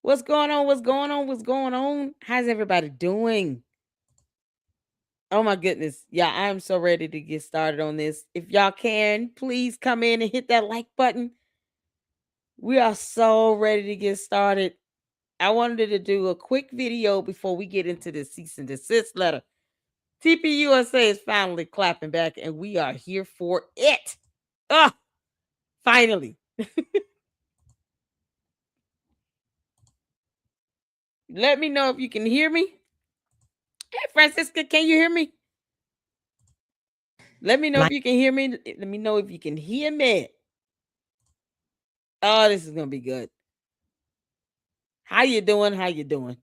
What's going on? What's going on? What's going on? How's everybody doing? Oh my goodness. Yeah, I'm so ready to get started on this. If y'all can, please come in and hit that like button. We are so ready to get started. I wanted to do a quick video before we get into the cease and desist letter. TPUSA is finally clapping back, and we are here for it. Ah, finally. Let me know if you can hear me. Hey, Francisca, can you hear me? Let me know if you can hear me. Let me know if you can hear me. Oh, this is gonna be good. How you doing? How you doing?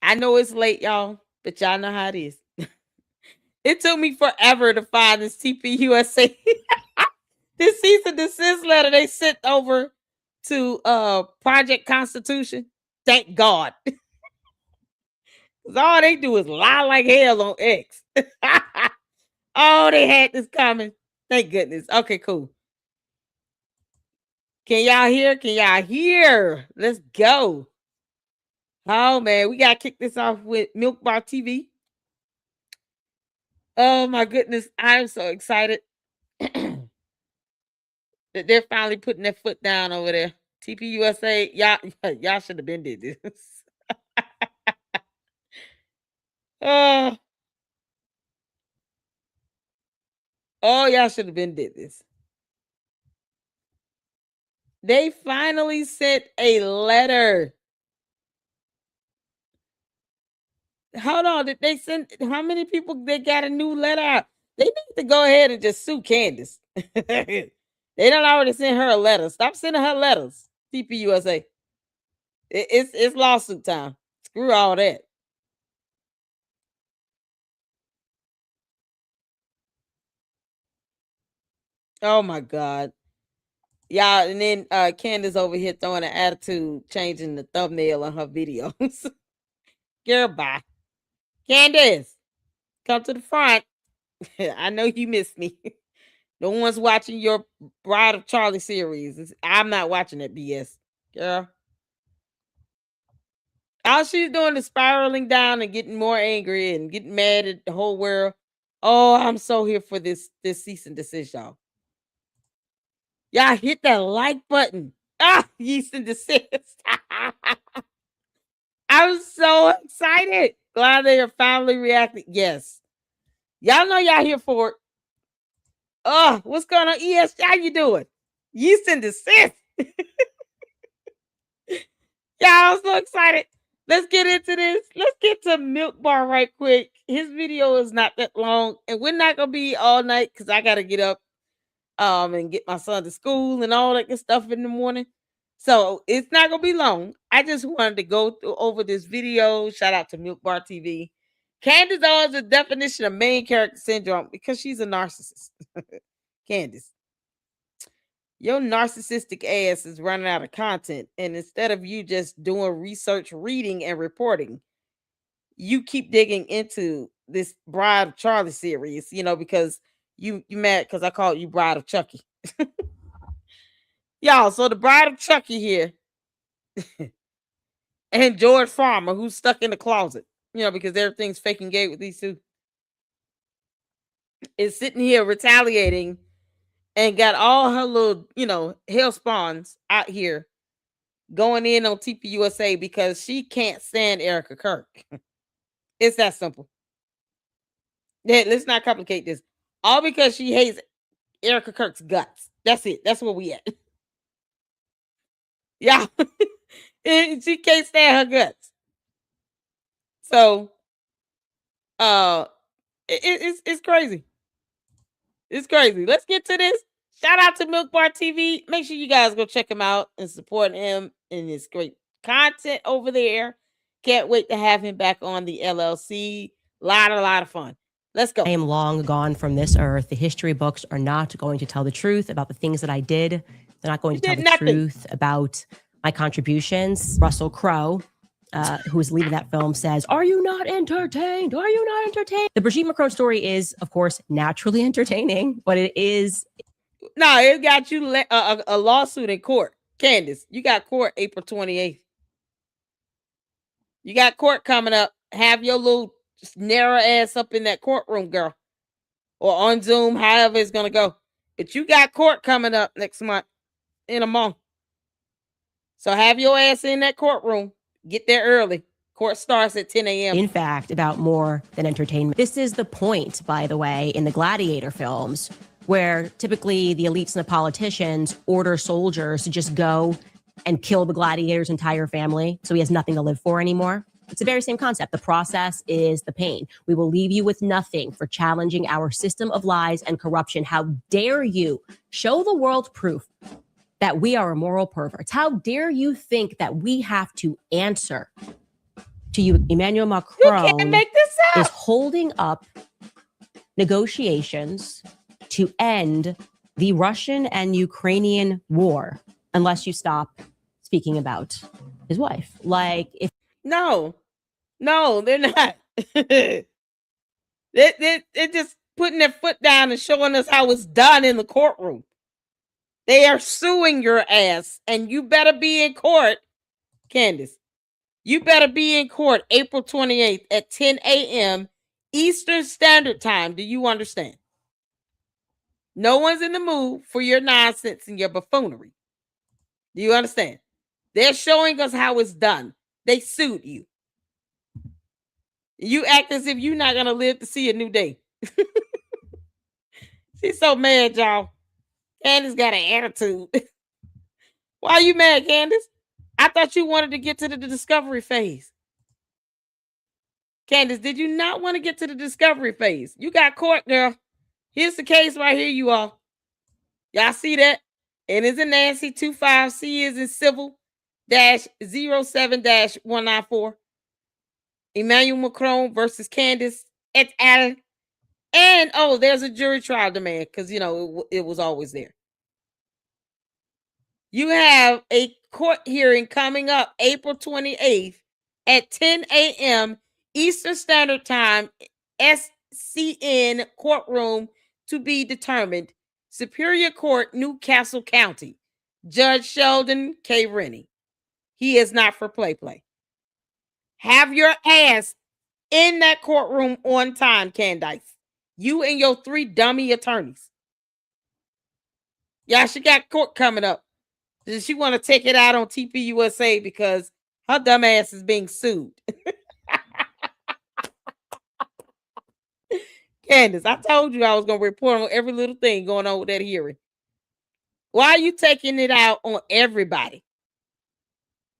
I know it's late, y'all, but y'all know how it is. It took me forever to find this TPUSA. This cease and desist letter they sent over to Project Constitution. Thank God. Cause all they do is lie like hell on X. Oh, they had this coming. Thank goodness. Okay, cool. Can y'all hear? Can y'all hear? Let's go. Oh man, we gotta kick this off with Milk Bar TV. Oh my goodness, I'm so excited that they're finally putting their foot down over there. TPUSA, y'all should have been did this. Oh, oh, y'all should have been did this. They finally sent a letter. Hold on, did they send how many people they got a new letter out? They need to go ahead and just sue Candace. They don't already send her a letter. Stop sending her letters. TPUSA. It's lawsuit time. Screw all that. Oh my God. Y'all, and then Candace over here throwing an attitude, changing the thumbnail on her videos. Girl, bye. Candace, come to the front. I know you missed me. No one's watching your Bride of Charlie series. I'm not watching that BS. Girl. All she's doing is spiraling down and getting more angry and getting mad at the whole world. Oh, I'm so here for this cease and desist, y'all. Y'all hit that like button. Ah, yeast and desist. I'm so excited. Glad they are finally reacting. Yes. Y'all know y'all here for it. Oh, what's going on? ES, how you doing? Yeast and desist. Y'all, I'm so excited. Let's get into this. Let's get to Milk Bar right quick. His video is not that long, and we're not gonna be all night because I gotta get up and get my son to school and all that good stuff in the morning. So it's not gonna be long. I just wanted to go over this video. Shout out to Milk Bar TV. Candace is the definition of main character syndrome because she's a narcissist. Candace, your narcissistic ass is running out of content, and instead of you just doing research, reading, and reporting, you keep digging into this Bride of Charlie series. Because you mad because I called you Bride of Chucky. Y'all, so the Bride of Chucky here and George Farmer, who's stuck in the closet, because everything's faking gay with these two, is sitting here retaliating and got all her little, hell spawns out here going in on TPUSA because she can't stand Erica Kirk. It's that simple. Yeah, let's not complicate this. All because she hates Erica Kirk's guts. That's it. That's where we at. Yeah. She can't stand her guts. So it's crazy. It's crazy. Let's get to this. Shout out to Milk Bar TV. Make sure you guys go check him out and support him and his great content over there. Can't wait to have him back on the LLC. A lot of fun. Let's go. I am long gone from this earth. The history books are not going to tell the truth about the things that I did. They're not going to tell the truth about my contributions. Russell Crowe, who is leading that film, says, "Are you not entertained? Are you not entertained?" The Brigitte Macron story is, of course, naturally entertaining, but it is No, it got you a lawsuit in court. Candace, you got court April 28th. You got court coming up. Have your little narrow ass up in that courtroom, girl. Or on Zoom, however it's going to go. But you got court coming up next month, in a month. So have your ass in that courtroom. Get there early. Court starts at 10 a.m. In fact, about more than entertainment. This is the point, by the way, in the gladiator films, where typically the elites and the politicians order soldiers to just go and kill the gladiator's entire family so he has nothing to live for anymore. It's the very same concept. The process is the pain. We will leave you with nothing for challenging our system of lies and corruption. How dare you show the world proof that we are immoral perverts? How dare you think that we have to answer to you? Emmanuel Macron is holding up negotiations to end the Russian and Ukrainian war unless you stop speaking about his wife. Like, if no, they're not. they're just putting their foot down and showing us how it's done in the courtroom. They are suing your ass, and you better be in court, Candace. You better be in court April 28th at 10 a.m. Eastern Standard Time. Do you understand? No one's in the mood for your nonsense and your buffoonery. Do you understand? They're showing us how it's done. They sued you. You act as if you're not going to live to see a new day. She's so mad, y'all. Candace got an attitude. Why are you mad, Candace? I thought you wanted to get to the discovery phase. Candace, did you not want to get to the discovery phase? You got court, girl. Here's the case right here, you all. Y'all see that? N is in Nancy, 25, C is in civil, -07-194. Emmanuel Macron versus Candace et al. And, oh, there's a jury trial demand because, it was always there. You have a court hearing coming up April 28th at 10 a.m. Eastern Standard Time, SCN courtroom to be determined. Superior Court, Newcastle County. Judge Sheldon K. Rennie. He is not for play. Have your ass in that courtroom on time, Candace. You and your 3 dummy attorneys. Yeah, she got court coming up. Does she want to take it out on TPUSA because her dumb ass is being sued? Candace, I told you I was going to report on every little thing going on with that hearing. Why are you taking it out on everybody?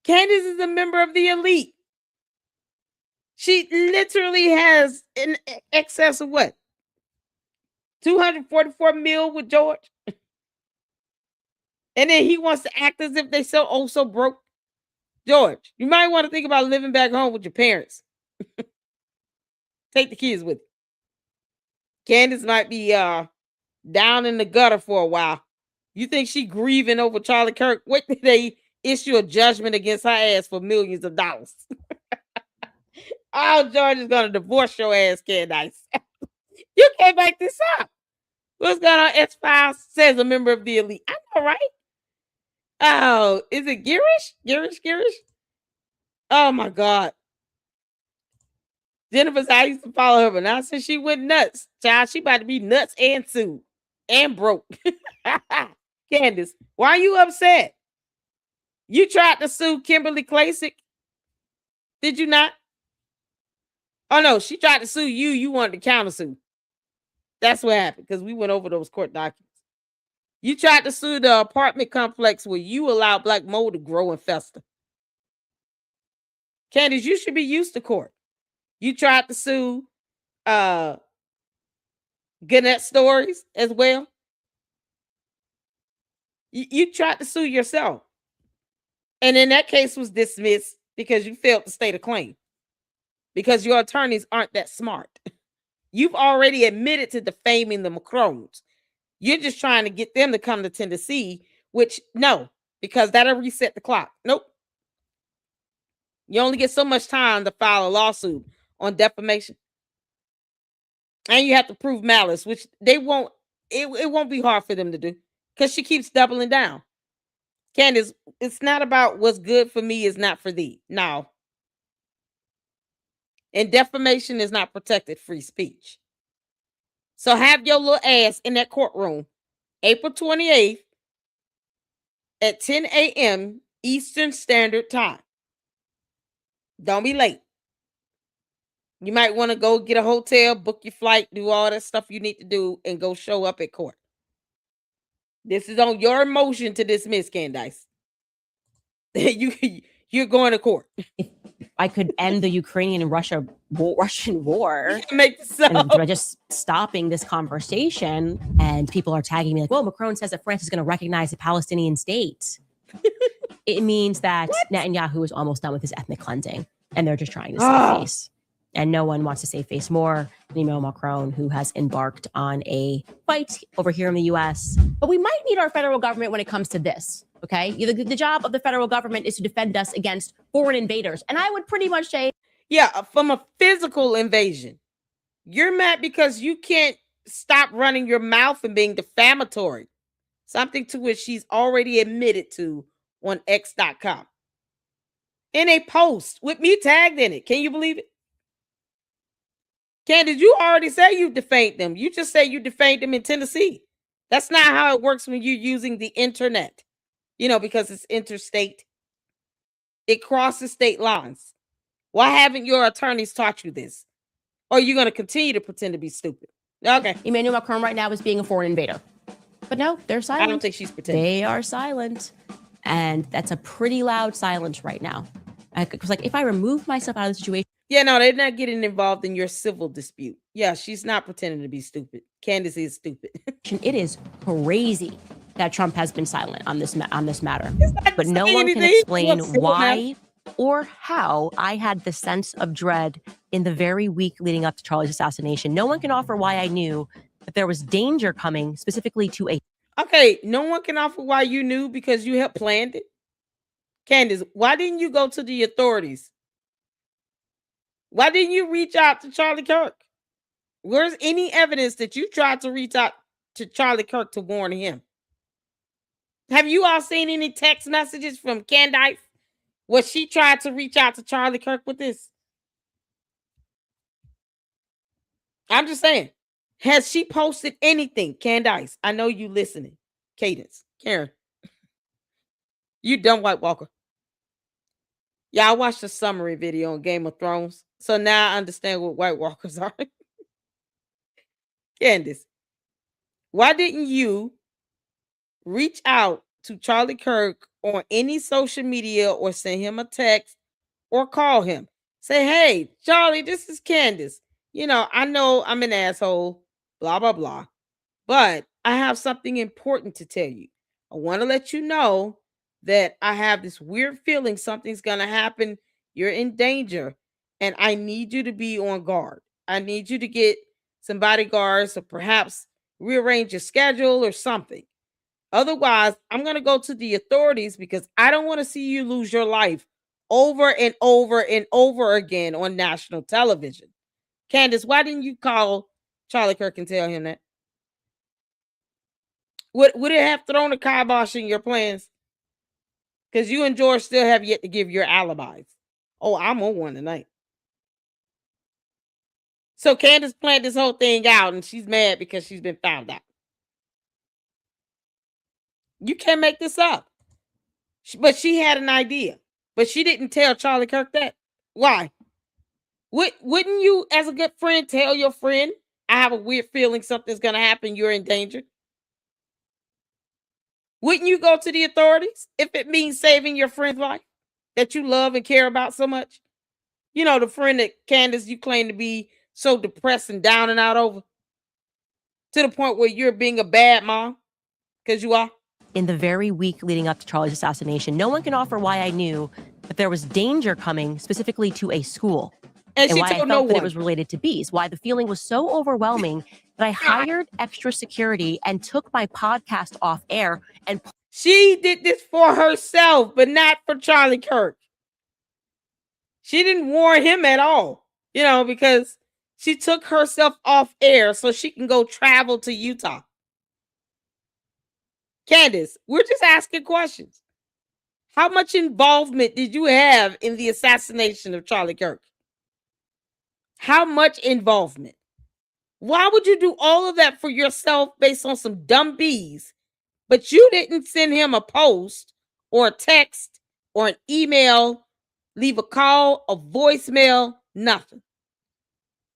Candace is a member of the elite. She literally has an excess of what? 244 mil with George? And then he wants to act as if they so broke. George, you might want to think about living back home with your parents. Take the kids with you. Candace might be down in the gutter for a while. You think she grieving over Charlie Kirk? Wait till they issue a judgment against her ass for millions of dollars. Oh, George is going to divorce your ass, Candace. You can't make this up. What's going on? S-Files says a member of the elite. I know, right? Oh, is it Girish? Girish? Oh, my God. Jennifer said I used to follow her, but now since she went nuts, child, she about to be nuts and sued and broke. Candace, why are you upset? You tried to sue Kimberly Klasick. Did you not? Oh, no, she tried to sue you. You wanted to countersue. That's what happened because we went over those court documents. You tried to sue the apartment complex where you allowed black mold to grow and fester. Candace, you should be used to court. You tried to sue Gannett Stories as well. You tried to sue yourself. And in that case was dismissed because you failed to state a claim. Because your attorneys aren't that smart. You've already admitted to defaming the Macrons. You're just trying to get them to come to Tennessee, which no, because that'll reset the clock. Nope. You only get so much time to file a lawsuit on defamation. And you have to prove malice, which they won't, it won't be hard for them to do. because she keeps doubling down. Candace, it's not about what's good for me is not for thee. No. And defamation is not protected free speech. So have your little ass in that courtroom April 28th at 10 a.m. Eastern Standard Time. Don't be late. You might want to go get a hotel, book your flight, do all that stuff you need to do, and go show up at court. This is on your motion to dismiss, Candice. You're going to court. I could end the Ukrainian and Russian war and by just stopping this conversation. And people are tagging me like, well, Macron says that France is going to recognize a Palestinian state. It means that Netanyahu is almost done with his ethnic cleansing, and they're just trying to save face. And no one wants to save face more than Emmanuel Macron, who has embarked on a fight over here in the U.S. But we might need our federal government when it comes to this. Okay, the job of the federal government is to defend us against foreign invaders. And I would pretty much say, yeah, from a physical invasion. You're mad because you can't stop running your mouth and being defamatory. Something to which she's already admitted to on X.com. In a post with me tagged in it. Can you believe it? Candace, you already say you defamed them. You just say you defamed them in Tennessee. That's not how it works when you're using the internet. Because it's interstate. It crosses state lines. Why haven't your attorneys taught you this? Or are you going to continue to pretend to be stupid? Okay. Emmanuel Macron right now is being a foreign invader. But no, they're silent. I don't think she's pretending. They are silent. And that's a pretty loud silence right now. Because if I remove myself out of the situation. Yeah, no, they're not getting involved in your civil dispute. Yeah, she's not pretending to be stupid. Candace is stupid. It is crazy that Trump has been silent on this matter. But no one can explain why or how I had the sense of dread in the very week leading up to Charlie's assassination. No one can offer why I knew that there was danger coming specifically to a... Okay, no one can offer why you knew because you helped plan it. Candace, why didn't you go to the authorities? Why didn't you reach out to Charlie Kirk? Where's any evidence that you tried to reach out to Charlie Kirk to warn him? Have you all seen any text messages from Candice where she tried to reach out to Charlie Kirk with this? I'm just saying. Has she posted anything? Candice, I know you listening. Cadence, Karen. You dumb White Walker. Yeah, I watched a summary video on Game of Thrones. So now I understand what White Walkers are. Candace, why didn't you reach out to Charlie Kirk on any social media or send him a text or call him? Say, hey, Charlie, this is Candace. I know I'm an asshole, blah, blah, blah. But I have something important to tell you. I want to let you know that I have this weird feeling something's going to happen. You're in danger. And I need you to be on guard. I need you to get some bodyguards or perhaps rearrange your schedule or something. Otherwise, I'm going to go to the authorities because I don't want to see you lose your life over and over and over again on national television. Candace, why didn't you call Charlie Kirk and tell him that? Would it have thrown a kibosh in your plans? Because you and George still have yet to give your alibis. Oh, I'm on one tonight. So Candace planned this whole thing out and she's mad because she's been found out. You can't make this up. But she had an idea. But she didn't tell Charlie Kirk that. Why? Wouldn't you, as a good friend, tell your friend, I have a weird feeling something's going to happen, you're in danger? Wouldn't you go to the authorities if it means saving your friend's life that you love and care about so much? The friend that Candace, you claim to be so depressed and down and out over to the point where you're being a bad mom because you are. In the very week leading up to Charlie's assassination, no one can offer why I knew that there was danger coming specifically to a school. And why I felt that it was related to bees. Why the feeling was so overwhelming that I hired extra security and took my podcast off air. And she did this for herself, but not for Charlie Kirk. She didn't warn him at all, because she took herself off air so she can go travel to Utah. Candace, we're just asking questions. How much involvement did you have in the assassination of Charlie Kirk? How much involvement? Why would you do all of that for yourself based on some dumb bees, but you didn't send him a post or a text or an email, leave a call, a voicemail, nothing.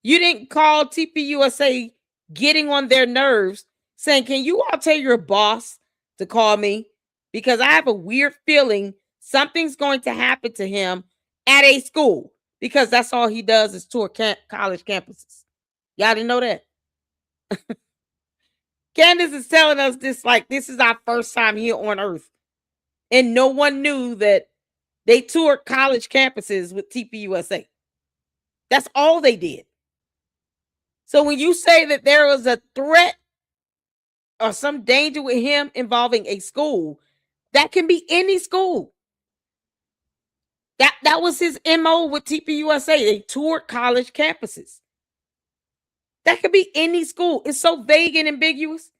You didn't call TPUSA getting on their nerves saying, can you all tell your boss to call me? Because I have a weird feeling something's going to happen to him at a school, because that's all he does is tour college campuses. Y'all didn't know that? Candace is telling us this like this is our first time here on Earth. And no one knew that they toured college campuses with TPUSA. That's all they did. So when you say that there was a threat or some danger with him involving a school, that can be any school. That was his MO with TPUSA. They toured college campuses. That could be any school. It's so vague and ambiguous.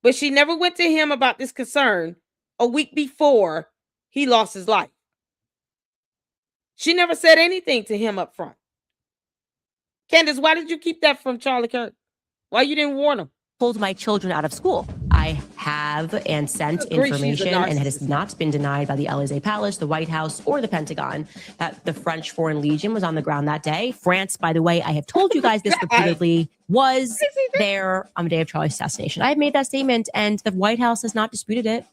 But she never went to him about this concern a week before he lost his life. She never said anything to him up front. Candace, why did you keep that from Charlie Kirk? Why you didn't warn him? Pulled my children out of school. I have and sent information, and it has not been denied by the Élysée Palace, the White House, or the Pentagon that the French Foreign Legion was on the ground that day. France, by the way, I have told you guys this repeatedly, was there on the day of Charlie's assassination. I have made that statement, and the White House has not disputed it.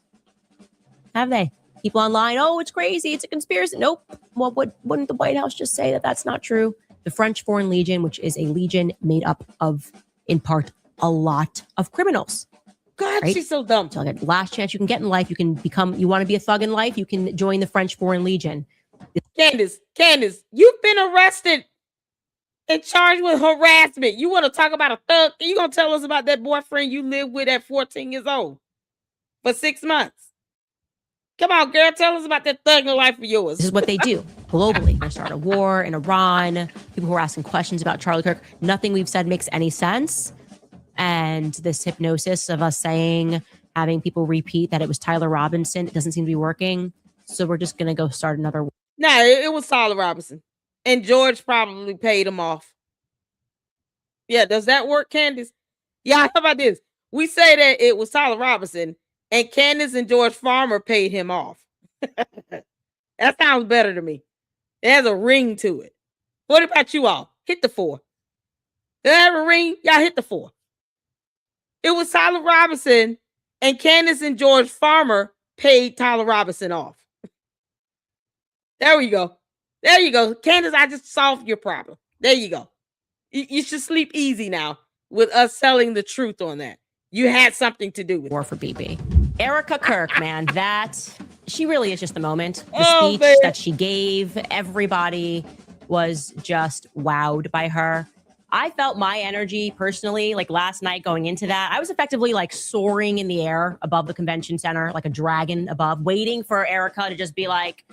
Have they? People online, oh, it's crazy, it's a conspiracy. Nope. Well, wouldn't the White House just say that that's not true? The French Foreign Legion, which is a legion made up of, in part, a lot of criminals. God, right? She's so dumb. So the last chance you can get in life, you can become, you want to be a thug in life, you can join the French Foreign Legion. Candace, you've been arrested and charged with harassment. You want to talk about a thug? You going to tell us about that boyfriend you lived with at 14 years old for 6 months? Come on, girl, tell us about that thug in life of yours. This is what they do globally. They start a war in Iran. People who are asking questions about Charlie Kirk. Nothing we've said makes any sense. And this hypnosis of us saying, having people repeat that it was Tyler Robinson, it doesn't seem to be working. So we're just going to go start another war. No, it was Tyler Robinson. And George probably paid him off. Yeah, does that work, Candace? Yeah, how about this? We say that it was Tyler Robinson, and Candace and George Farmer paid him off. That sounds better to me. It has a ring to it. What about you all? Hit the 4. Does it have a ring? Y'all hit the 4. It was Tyler Robinson, and Candace and George Farmer paid Tyler Robinson off. There we go. There you go. Candace, I just solved your problem. There you go. You should sleep easy now with us telling the truth on that. You had something to do with war for BB. Erica Kirk, man, she really is just the moment. The speech baby that she gave, everybody was just wowed by her. I felt my energy personally, like last night going into that, I was effectively like soaring in the air above the convention center, like a dragon above, waiting for Erica to just be like,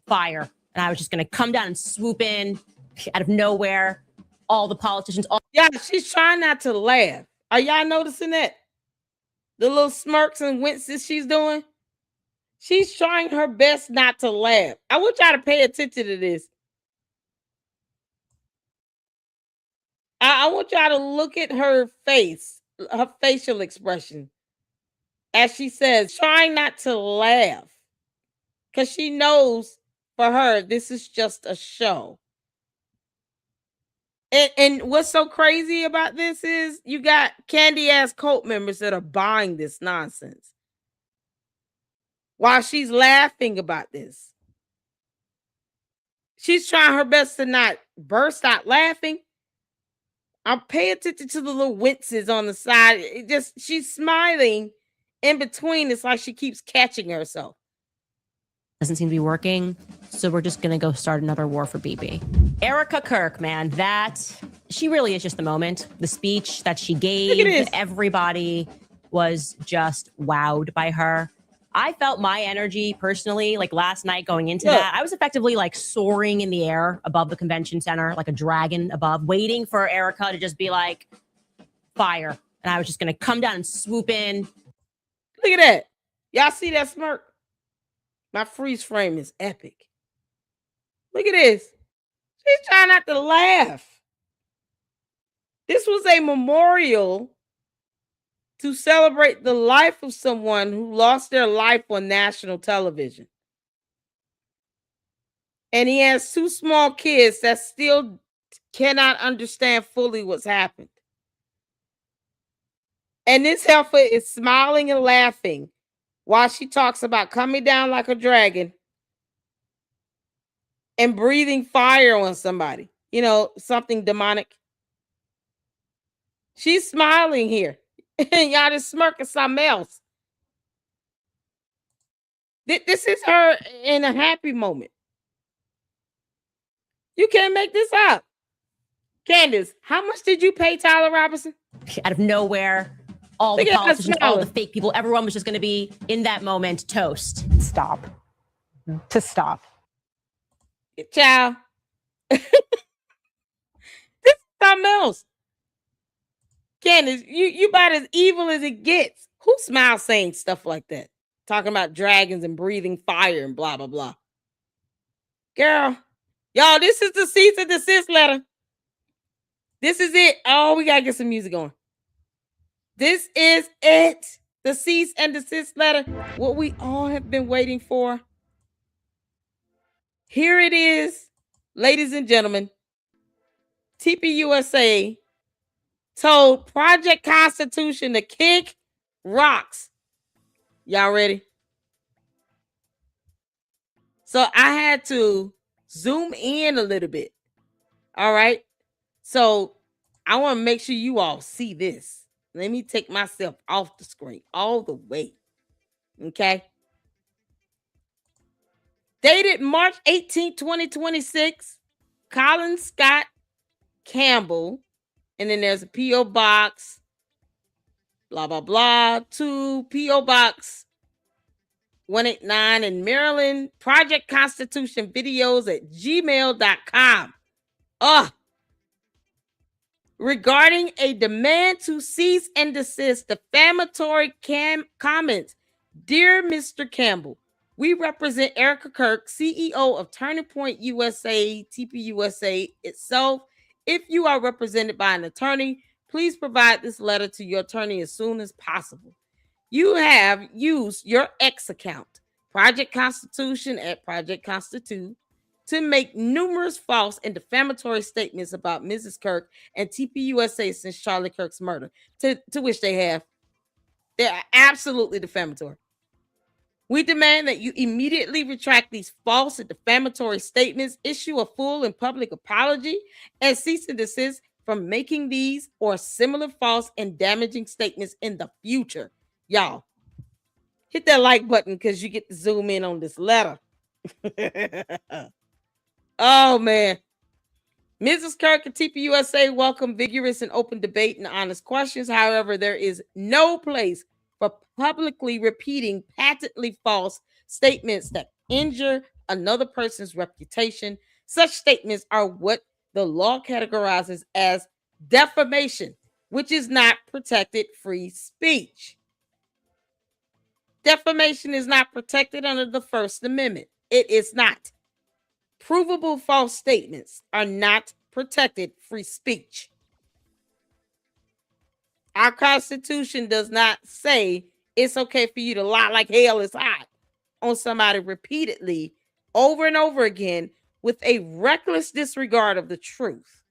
fire. And I was just going to come down and swoop in out of nowhere. All the politicians. Yeah, she's trying not to laugh. Are y'all noticing that? The little smirks and winces she's doing? She's trying her best not to laugh. I want y'all to pay attention to this. I want y'all to look at her face, her facial expression, as she says, trying not to laugh. Because she knows for her, this is just a show. And what's so crazy about this is you got candy-ass cult members that are buying this nonsense while she's laughing about this. She's trying her best to not burst out laughing. I'll pay attention to the little winces on the side. She's smiling in between. It's like she keeps catching herself. Doesn't seem to be working. So we're just going to go start another war for BB. Erica Kirk, man, she really is just the moment. The speech that she gave, everybody was just wowed by her. I felt my energy personally, like last night going into that, I was effectively like soaring in the air above the convention center, like a dragon above, waiting for Erica to just be like, fire. And I was just going to come down and swoop in. Look at that. Y'all see that smirk? My freeze frame is epic. Look at this. She's trying not to laugh. This was a memorial to celebrate the life of someone who lost their life on national television. And he has two small kids that still cannot understand fully what's happened. And this heifer is smiling and laughing while she talks about coming down like a dragon and breathing fire on somebody, something demonic. She's smiling here. And y'all just smirking something else. This is her in a happy moment. You can't make this up. Candace, how much did you pay Tyler Robinson? Out of nowhere, all the politicians, all the fake people, everyone was just going to be in that moment toast. Stop. To stop. Child. This is something else. Candace, you about as evil as it gets. Who smiles saying stuff like that? Talking about dragons and breathing fire and blah, blah, blah. Girl, y'all, this is the cease and desist letter. This is it. Oh, we got to get some music on. This is it. The cease and desist letter. What we all have been waiting for. Here it is, ladies and gentlemen. TPUSA told Project Constitution to kick rocks. Y'all ready? So I had to zoom in a little bit. All right. So I want to make sure you all see this. Let me take myself off the screen all the way. Okay. Dated March 18, 2026, Colin Scott Campbell. And then there's a P.O. Box, blah, blah, blah, to P.O. Box 189 in Maryland, Project Constitution videos at gmail.com. Regarding a demand to cease and desist defamatory comments. Dear Mr. Campbell, we represent Erica Kirk, CEO of Turning Point USA, TPUSA itself. If you are represented by an attorney, please provide this letter to your attorney as soon as possible. You have used your X account, Project Constitution at Project Constitute, to make numerous false and defamatory statements about Mrs. Kirk and TPUSA since Charlie Kirk's murder, to which they have. They are absolutely defamatory. We demand that you immediately retract these false and defamatory statements, issue a full and public apology, and cease and desist from making these or similar false and damaging statements in the future. Y'all, hit that like button because you get to zoom in on this letter. Oh, man. Mrs. Kirk and TPUSA welcome vigorous and open debate and honest questions. However, there is no place for publicly repeating patently false statements that injure another person's reputation. Such statements are what the law categorizes as defamation, which is not protected free speech. Defamation is not protected under the First Amendment. It is not. Provable false statements are not protected free speech. Our Constitution does not say it's okay for you to lie like hell is hot on somebody repeatedly over and over again with a reckless disregard of the truth.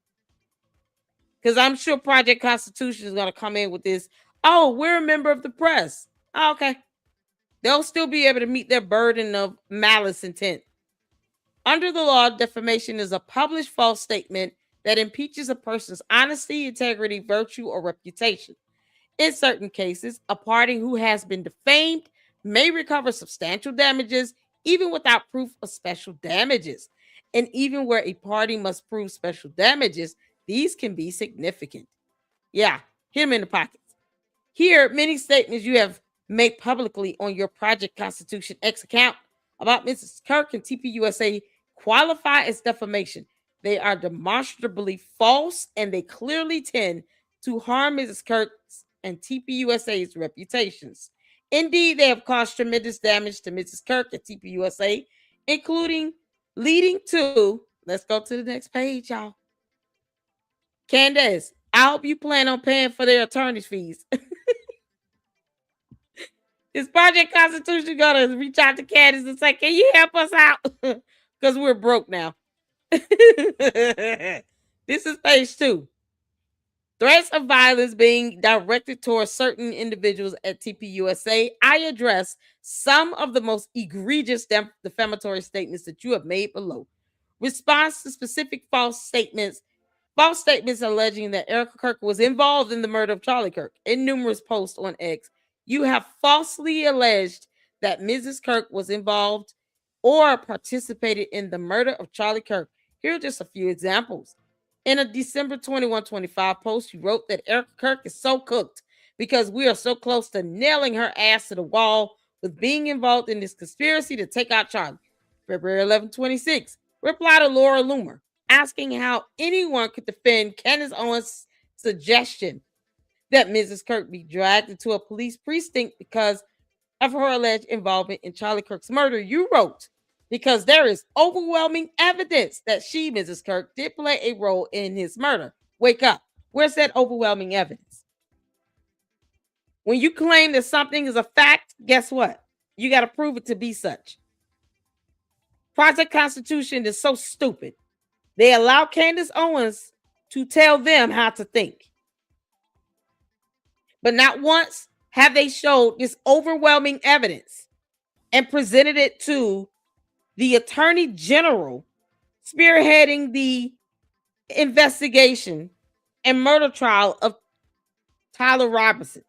Because I'm sure Project Constitution is going to come in with this, oh, we're a member of the press. Oh, okay. They'll still be able to meet their burden of malice intent. Under the law, defamation is a published false statement that impeaches a person's honesty, integrity, virtue, or reputation. In certain cases, a party who has been defamed may recover substantial damages, even without proof of special damages. And even where a party must prove special damages, these can be significant. Yeah, hit them in the pockets. Here, many statements you have made publicly on your Project Constitution X account about Mrs. Kirk and TPUSA qualify as defamation. They are demonstrably false and they clearly tend to harm Mrs. Kirk's and TPUSA's reputations. Indeed, they have caused tremendous damage to Mrs. Kirk at TPUSA, including leading to, let's go to the next page, y'all. Candace, I hope you plan on paying for their attorney's fees. Is Project Constitution gonna reach out to Candace and say, can you help us out? Because we're broke now. This is page 2. Threats of violence being directed towards certain individuals at TPUSA. I address some of the most egregious defamatory statements that you have made below. Response to specific false statements alleging that Erica Kirk was involved in the murder of Charlie Kirk. In numerous posts on X, you have falsely alleged that Mrs. Kirk was involved or participated in the murder of Charlie Kirk. Here are just a few examples. In a December 21-25 post, you wrote that Erica Kirk is so cooked because we are so close to nailing her ass to the wall with being involved in this conspiracy to take out Charlie. February 11-26, reply to Laura Loomer, asking how anyone could defend Candace Owens' suggestion that Mrs. Kirk be dragged into a police precinct because of her alleged involvement in Charlie Kirk's murder. You wrote, because there is overwhelming evidence that she, Mrs. Kirk, did play a role in his murder. Wake up. Where's that overwhelming evidence? When you claim that something is a fact, guess what? You got to prove it to be such. Project Constitution is so stupid. They allow Candace Owens to tell them how to think. But not once have they showed this overwhelming evidence and presented it to the Attorney General spearheading the investigation and murder trial of Tyler Robinson.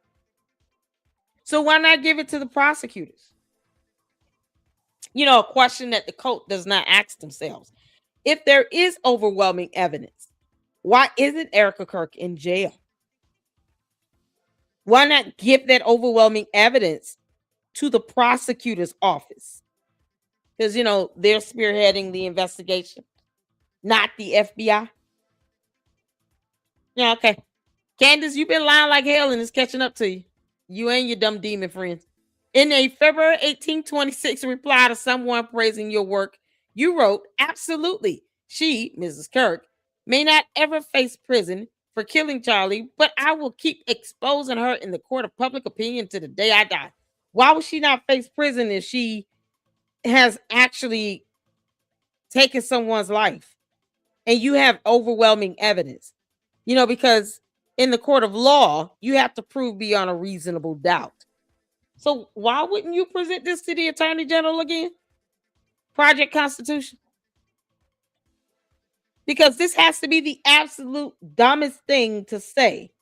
So why not give it to the prosecutors? You know, a question that the court does not ask themselves. If there is overwhelming evidence, why isn't Erica Kirk in jail? Why not give that overwhelming evidence to the prosecutor's office? Because, you know, they're spearheading the investigation, not the FBI. Yeah, okay. Candace, you've been lying like hell and it's catching up to you. You and your dumb demon friends. In a February 1826 reply to someone praising your work, you wrote, absolutely, she, Mrs. Kirk, may not ever face prison for killing Charlie, but I will keep exposing her in the court of public opinion to the day I die. Why would she not face prison if she has actually taken someone's life and you have overwhelming evidence? You know, because in the court of law, you have to prove beyond a reasonable doubt. So why wouldn't you present this to the Attorney General again? Project Constitution. Because this has to be the absolute dumbest thing to say.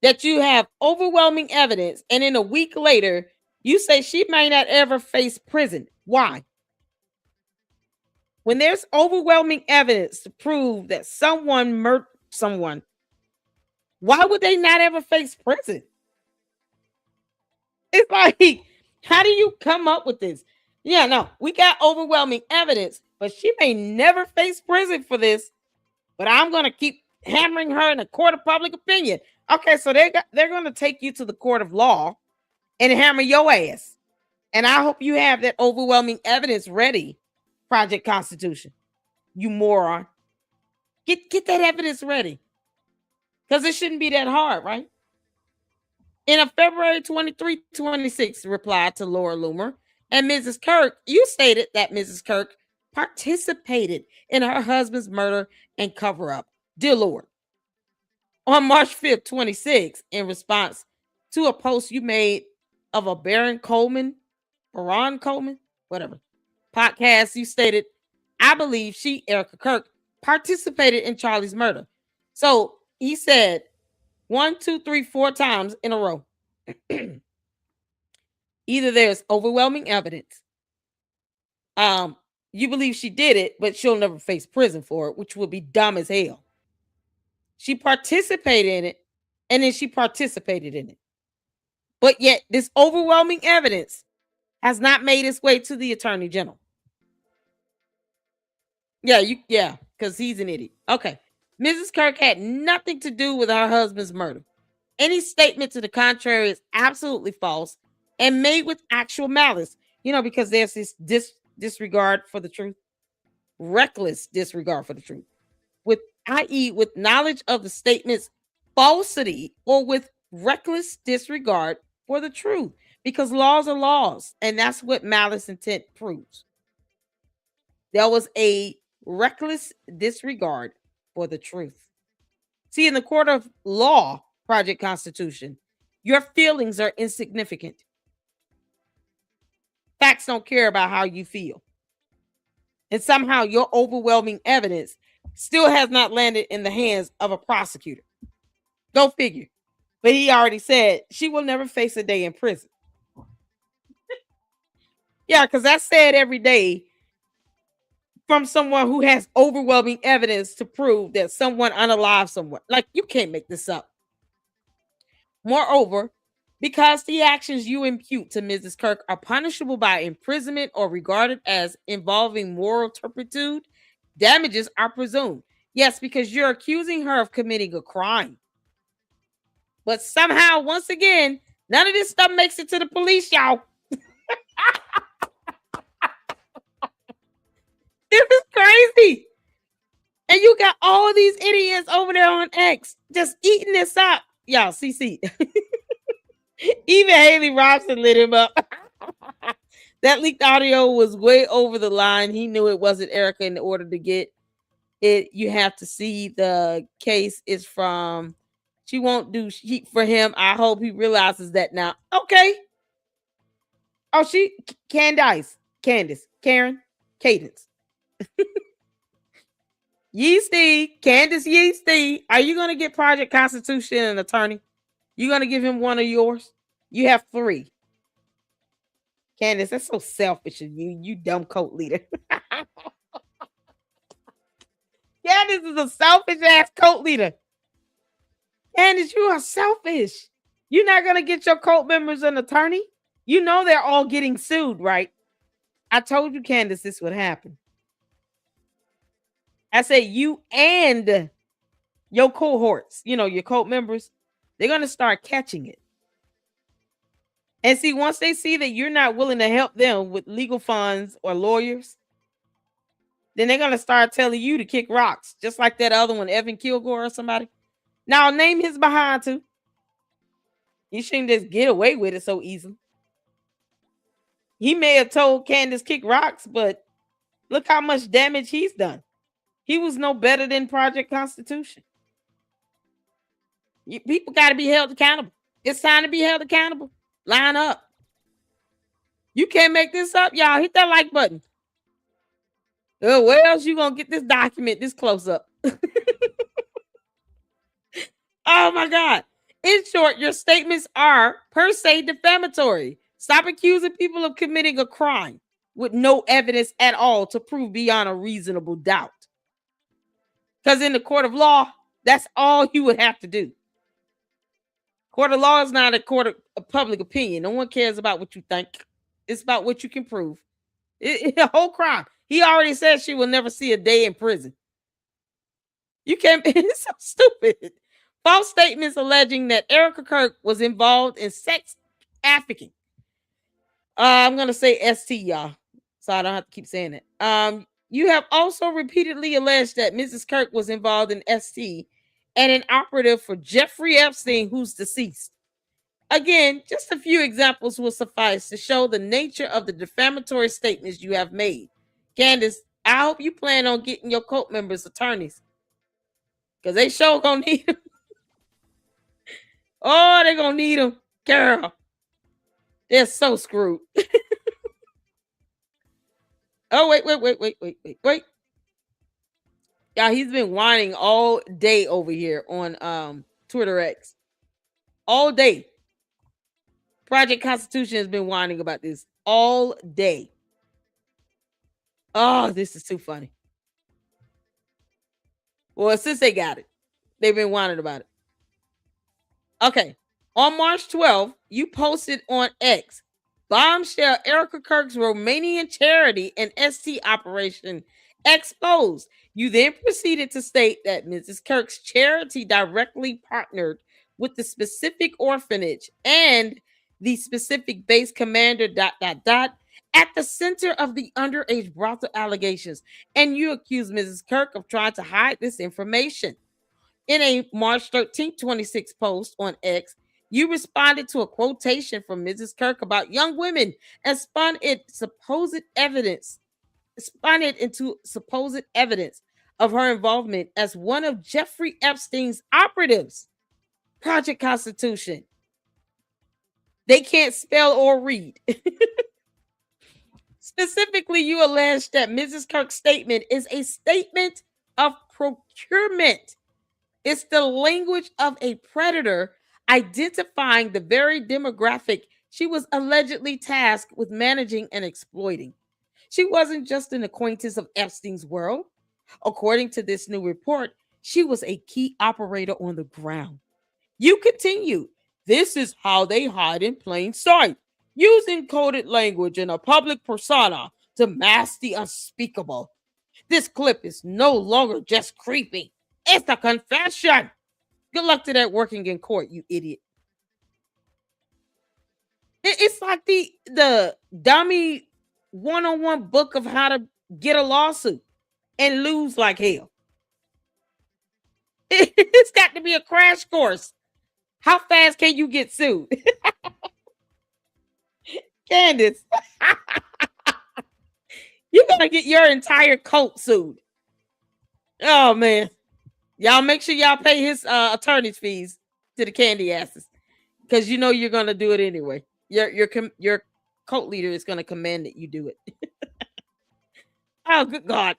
That you have overwhelming evidence and in a week later, you say she may not ever face prison. Why? When there's overwhelming evidence to prove that someone murdered someone, why would they not ever face prison? It's like, how do you come up with this? Yeah, no, we got overwhelming evidence, but she may never face prison for this. But I'm going to keep hammering her in the court of public opinion. Okay, so they're going to take you to the court of law and hammer your ass. And I hope you have that overwhelming evidence ready, Project Constitution. You moron. Get that evidence ready. Because it shouldn't be that hard, right? In a February 23-26 reply to Laura Loomer and Mrs. Kirk, you stated that Mrs. Kirk participated in her husband's murder and cover-up. Dear Lord. On March 5th, 26, in response to a post you made of a Baron Coleman, whatever, podcast, you stated, I believe she, Erica Kirk, participated in Charlie's murder. So he said 1, 2, 3, 4 times in a row. Either there's overwhelming evidence. You believe she did it, but she'll never face prison for it, which would be dumb as hell. She participated in it, and then she participated in it. But yet, this overwhelming evidence has not made its way to the Attorney General. Yeah, because he's an idiot. Okay. Mrs. Kirk had nothing to do with her husband's murder. Any statement to the contrary is absolutely false. and made with actual malice. Because there's this disregard for the truth, reckless disregard for the truth, with i.e., with knowledge of the statement's falsity or with reckless disregard for the truth. Because laws are laws, and that's what malice intent proves. There was a reckless disregard for the truth. See, in the court of law, Project Constitution, your feelings are insignificant. Facts don't care about how you feel. And somehow your overwhelming evidence still has not landed in the hands of a prosecutor. Go figure. But he already said she will never face a day in prison. Yeah, because that's said every day from someone who has overwhelming evidence to prove that someone unalived someone. Like, you can't make this up. Moreover, because the actions you impute to Mrs. Kirk are punishable by imprisonment or regarded as involving moral turpitude, damages are presumed. Yes, because you're accusing her of committing a crime. But somehow, once again, none of this stuff makes it to the police, y'all. This is crazy. And you got all these idiots over there on X just eating this up. Y'all, CC. Even Haley Robson lit him up. That leaked audio was way over the line. He knew it wasn't Erica. In order to get it, you have to see the case is from. She won't do heat for him. I hope he realizes that now. Okay. Oh, Candice, Karen, Cadence. Yeasty, Candace Yeasty. Are you going to get Project Constitution an attorney? You going to give him one of yours? You have 3. Candace, that's so selfish of you, you dumb cult leader. Candace is a selfish ass cult leader. Candace, you are selfish. You're not going to get your cult members an attorney? You know they're all getting sued, right? I told you, Candace, this would happen. I said you and your cohorts, your cult members, they're going to start catching it. And see, once they see that you're not willing to help them with legal funds or lawyers, then they're going to start telling you to kick rocks, just like that other one, Evan Kilgore or somebody. Now, name his behind too. You shouldn't just get away with it so easily. He may have told Candace kick rocks, but look how much damage he's done. He was no better than Project Constitution. People got to be held accountable. It's time to be held accountable. Line up. You can't make this up, y'all. Hit that like button. Where else you gonna get this document this close up? Oh my God. In short, your statements are per se defamatory. Stop accusing people of committing a crime with no evidence at all to prove beyond a reasonable doubt. Because in the court of law, that's all you would have to do. Court of law is not a court of public opinion. No one cares about what you think. It's about what you can prove. It's a whole crime. He already said she will never see a day in prison. You can't. It's so stupid. False statements alleging that Erica Kirk was involved in sex trafficking. I'm gonna say ST, y'all, so I don't have to keep saying it. You have also repeatedly alleged that Mrs. Kirk was involved in ST and an operative for Jeffrey Epstein, who's deceased. Again, just a few examples will suffice to show the nature of the defamatory statements you have made. Candace, I hope you plan on getting your cult members attorneys, because they sure gonna need them. Oh, they're gonna need them. Girl, they're so screwed. Oh, wait. Yeah, he's been whining all day over here on Twitter X. All day. Project Constitution has been whining about this all day. Oh, this is too funny. Well, since they got it, they've been whining about it. Okay. On March 12th, you posted on X, bombshell Erica Kirk's Romanian charity and ST operation exposed. You then proceeded to state that Mrs. Kirk's charity directly partnered with the specific orphanage and the specific base commander, at the center of the underage brothel allegations. And you accuse Mrs. Kirk of trying to hide this information. In a March 13th, 26 post on X, you responded to a quotation from Mrs. Kirk about young women and spun it into supposed evidence of her involvement as one of Jeffrey Epstein's operatives. Project Constitution. They can't spell or read. Specifically, you allege that Mrs. Kirk's statement is a statement of procurement. It's the language of a predator identifying the very demographic she was allegedly tasked with managing and exploiting. She wasn't just an acquaintance of Epstein's world. According to this new report, she was a key operator on the ground. You continue. This is how they hide in plain sight, using coded language and a public persona to mask the unspeakable. This clip is no longer just creepy. It's a confession. Good luck to that working in court, you idiot. It's like the dummy one-on-one book of how to get a lawsuit and lose like hell. It's got to be a crash course. How fast can you get sued? Candace, you're going to get your entire cult sued. Oh, man. Y'all make sure y'all pay his attorney's fees to the candy asses, because you know you're going to do it anyway. Your cult leader is going to command that you do it. Oh, good God.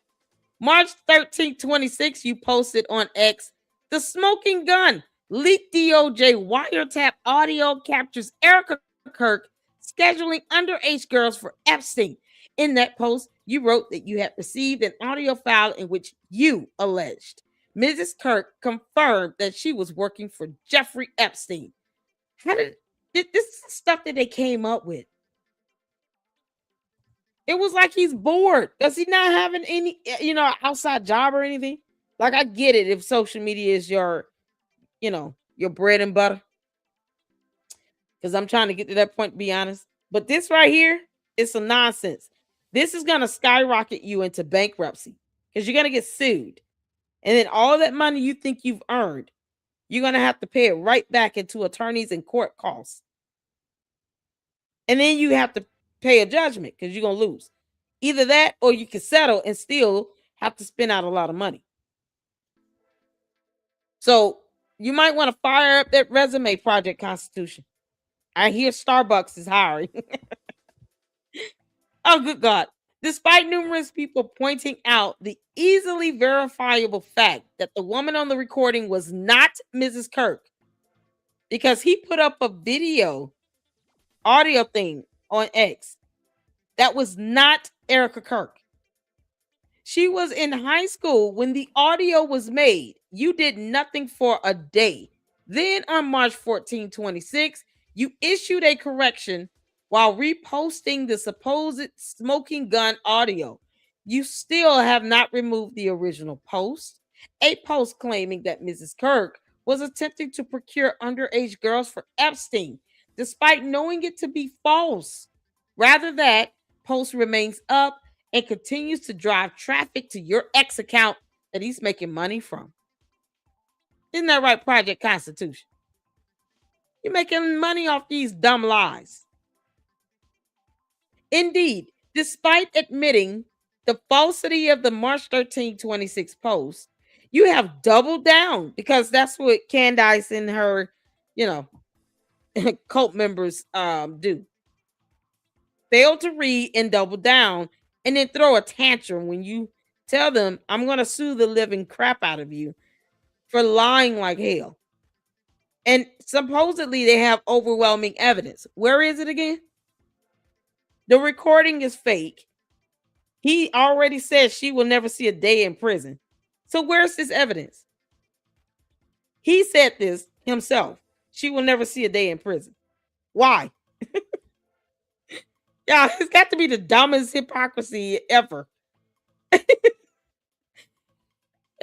March 13th, 26, you posted on X, the smoking gun. Leaked DOJ wiretap audio captures Erica Kirk scheduling underage girls for Epstein. In that post, you wrote that you had received an audio file in which you alleged Mrs. Kirk confirmed that she was working for Jeffrey Epstein. How did this is stuff that they came up with? It was like he's bored. Does he not have any, outside job or anything? Like, I get it if social media is your bread and butter. Because I'm trying to get to that point, to be honest. But this right here is some nonsense. This is going to skyrocket you into bankruptcy because you're going to get sued. And then all that money you think you've earned, you're going to have to pay it right back into attorneys and court costs. And then you have to pay a judgment because you're going to lose. Either that or you can settle and still have to spend out a lot of money. So you might want to fire up that resume, Project Constitution. I hear Starbucks is hiring. Oh, good God. Despite numerous people pointing out the easily verifiable fact that the woman on the recording was not Mrs. Kirk, because he put up a audio thing on X that was not Erica Kirk. She was in high school when the audio was made. You did nothing for a day. Then on March 14, 26, you issued a correction while reposting the supposed smoking gun audio. You still have not removed the original post, a post claiming that Mrs. Kirk was attempting to procure underage girls for Epstein, despite knowing it to be false. Rather, that post remains up and continues to drive traffic to your X account that he's making money from. Isn't that right, Project Constitution? You're making money off these dumb lies. Indeed, despite admitting the falsity of the March 13, 26 post, you have doubled down, because that's what Candice and her, cult members do. Fail to read and double down, and then throw a tantrum when you tell them, I'm going to sue the living crap out of you for lying like hell. And supposedly they have overwhelming evidence. Where is it again? The recording is fake. He already said she will never see a day in prison. So where's this evidence? He said this himself. She will never see a day in prison. Why? Yeah, it's got to be the dumbest hypocrisy ever.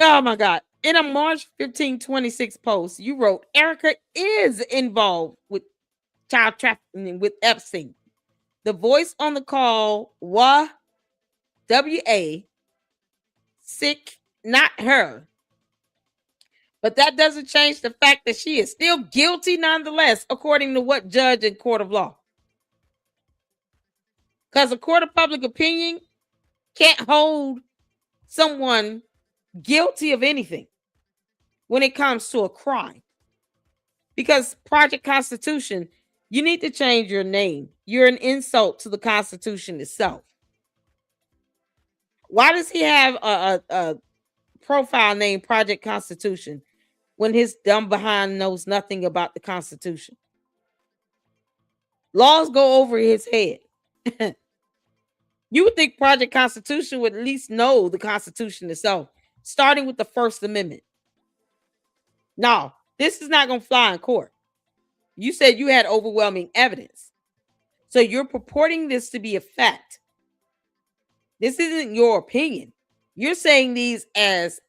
Oh my God. In a March 15, 26 post, you wrote, Erica is involved with child trafficking with Epstein. The voice on the call was W.A. Sick, not her. But that doesn't change the fact that she is still guilty nonetheless, according to what judge in court of law. Because a court of public opinion can't hold someone guilty of anything when it comes to a crime. Because Project Constitution, you need to change your name. You're an insult to the Constitution itself. Why does he have a profile name Project Constitution when his dumb behind knows nothing about the Constitution? Laws go over his head. You would think Project Constitution would at least know the Constitution itself, starting with the First Amendment. No, this is not going to fly in court. You said you had overwhelming evidence. So you're purporting this to be a fact. This isn't your opinion. You're saying these as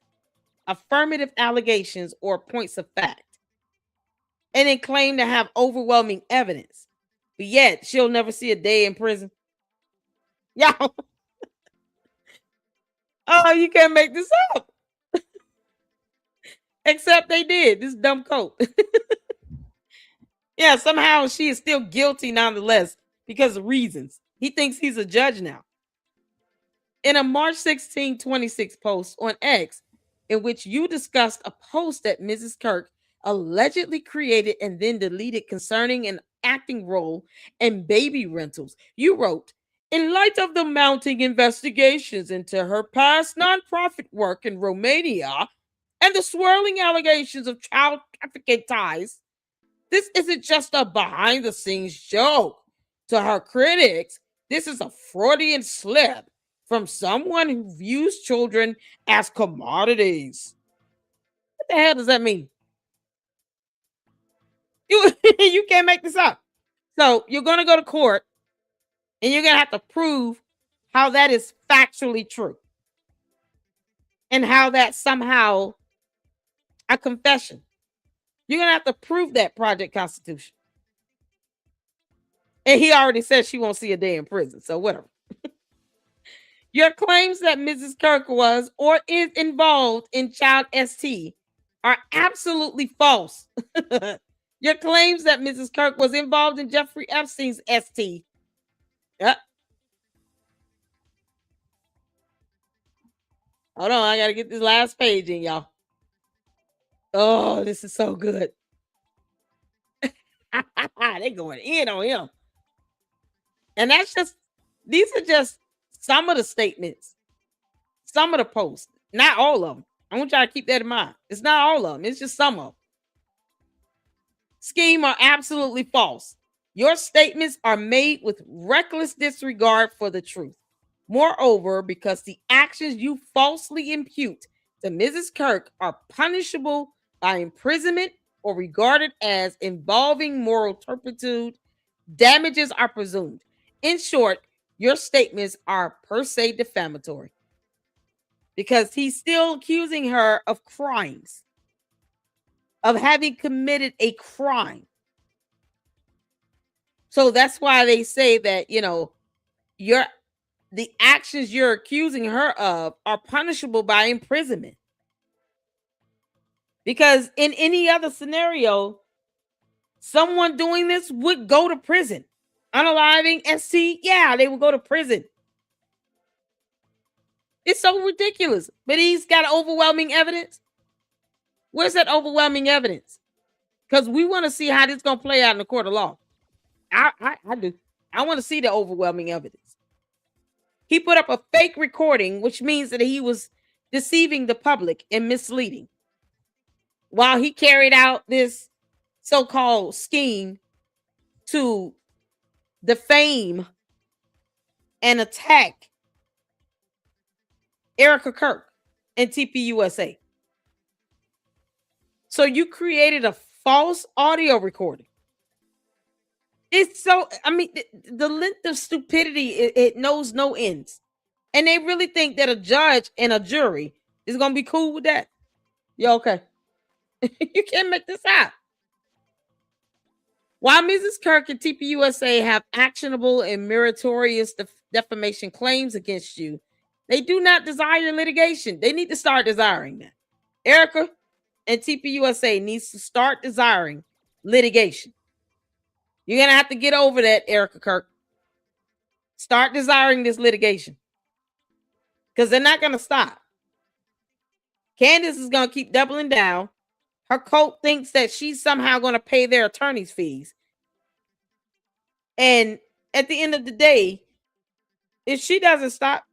affirmative allegations or points of fact. And then claim to have overwhelming evidence. But yet, she'll never see a day in prison. Y'all. Oh, you can't make this up. Except they did. This dumb coat. Yeah, somehow she is still guilty nonetheless because of reasons. He thinks he's a judge now. In a March 16, 26 post on X, in which you discussed a post that Mrs. Kirk allegedly created and then deleted concerning an acting role in baby rentals, you wrote, in light of the mounting investigations into her past nonprofit work in Romania and the swirling allegations of child trafficking ties, this isn't just a behind-the-scenes joke. To her critics, this is a Freudian slip from someone who views children as commodities. What the hell does that mean? You can't make this up. So you're going to go to court and you're going to have to prove how that is factually true and how that's somehow a confession. You're going to have to prove that, Project Constitution. And he already said she won't see a day in prison, so whatever. Your claims that Mrs. Kirk was or is involved in child ST are absolutely false. Your claims that Mrs. Kirk was involved in Jeffrey Epstein's ST. Yep. Hold on, I got to get this last page in, y'all. Oh, this is so good. They're going in on him. And these are just some of the statements, some of the posts, not all of them. I want y'all to keep that in mind. It's not all of them. It's just some of them. Scheme are absolutely false. Your statements are made with reckless disregard for the truth. Moreover, because the actions you falsely impute to Mrs. Kirk are punishable by imprisonment or regarded as involving moral turpitude, damages are presumed. In short, your statements are per se defamatory because he's still accusing her of crimes, of having committed a crime. So that's why they say that, the actions you're accusing her of are punishable by imprisonment. Because in any other scenario, someone doing this would go to prison. Unaliving ST, yeah, they would go to prison. It's so ridiculous. But he's got overwhelming evidence. Where's that overwhelming evidence? Because we want to see how this is going to play out in the court of law. I do. I want to see the overwhelming evidence. He put up a fake recording, which means that he was deceiving the public and misleading while he carried out this so-called scheme to defame and attack Erica Kirk and TPUSA. So you created a false audio recording. It's so, the length of stupidity, it knows no ends. And they really think that a judge and a jury is going to be cool with that. Yeah, okay. You can't make this out. While Mrs. Kirk and TPUSA have actionable and meritorious defamation claims against you, they do not desire litigation. They need to start desiring that. Erica and TPUSA needs to start desiring litigation. You're going to have to get over that, Erica Kirk. Start desiring this litigation. Because they're not going to stop. Candace is going to keep doubling down. Her cult thinks that she's somehow going to pay their attorney's fees. And at the end of the day, if she doesn't stop,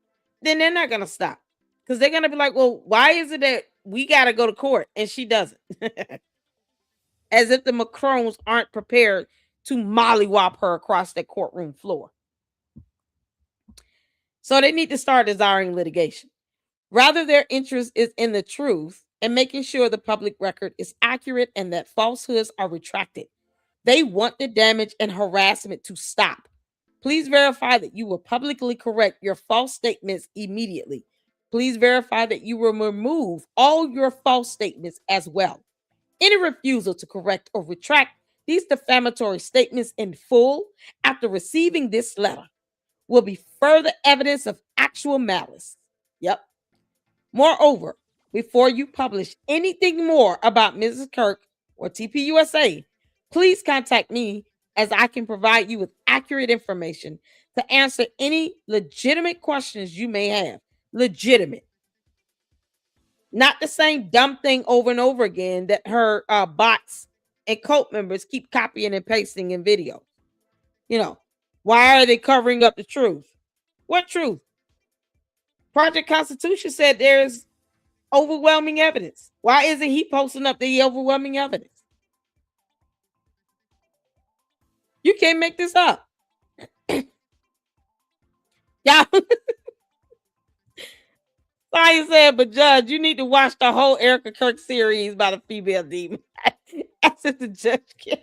then they're not going to stop. Because they're going to be like, well, why is it that we got to go to court and she doesn't? As if the Macrons aren't prepared to mollywop her across that courtroom floor. So they need to start desiring litigation. Rather, their interest is in the truth and making sure the public record is accurate and that falsehoods are retracted. They want the damage and harassment to stop. Please verify that you will publicly correct your false statements immediately. Please verify that you will remove all your false statements as well. Any refusal to correct or retract these defamatory statements in full after receiving this letter will be further evidence of actual malice. Yep. Moreover, before you publish anything more about Mrs. Kirk or TPUSA, please contact me as I can provide you with accurate information to answer any legitimate questions you may have. Legitimate. Not the same dumb thing over and over again that her bots and cult members keep copying and pasting in videos. You know, why are they covering up the truth? What truth? Project Constitution said there's overwhelming evidence. Why isn't he posting up the overwhelming evidence? You can't make this up. Y'all. Sorry said, but Judge, you need to watch the whole Erica Kirk series by the female demon. That's what the judge can.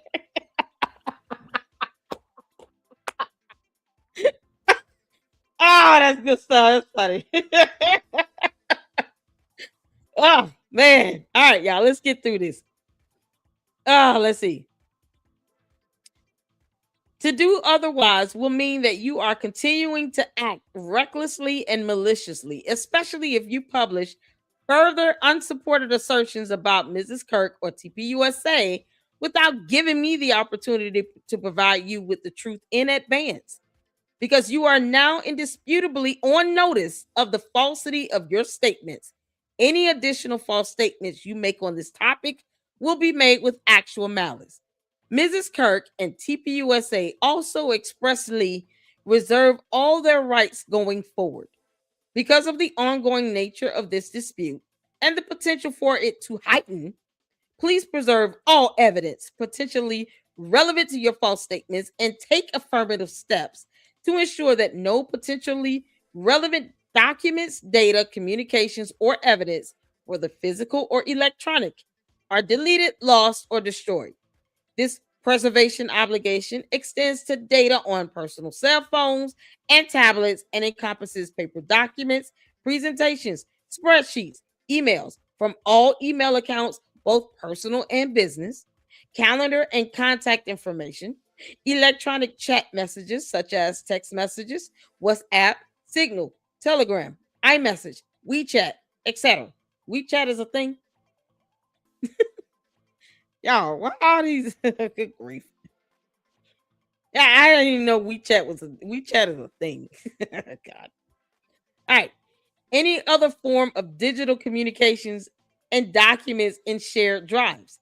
Oh, that's good stuff. That's funny. Oh, man. All right, y'all. Let's get through this. Let's see. To do otherwise will mean that you are continuing to act recklessly and maliciously, especially if you publish further unsupported assertions about Mrs. Kirk or TPUSA without giving me the opportunity to provide you with the truth in advance. Because you are now indisputably on notice of the falsity of your statements. Any additional false statements you make on this topic will be made with actual malice. Mrs. Kirk and TPUSA also expressly reserve all their rights going forward. Because of the ongoing nature of this dispute and the potential for it to heighten, please preserve all evidence potentially relevant to your false statements and take affirmative steps to ensure that no potentially relevant documents, data, communications, or evidence, whether physical or electronic, are deleted, lost, or destroyed. This preservation obligation extends to data on personal cell phones and tablets and encompasses paper documents, presentations, spreadsheets, emails from all email accounts, both personal and business, calendar and contact information, electronic chat messages such as text messages, WhatsApp, Signal, Telegram, iMessage, WeChat, etc. WeChat is a thing. Y'all, what are these? Good grief. Yeah, I didn't even know WeChat is a thing. God. All right. Any other form of digital communications and documents in shared drives.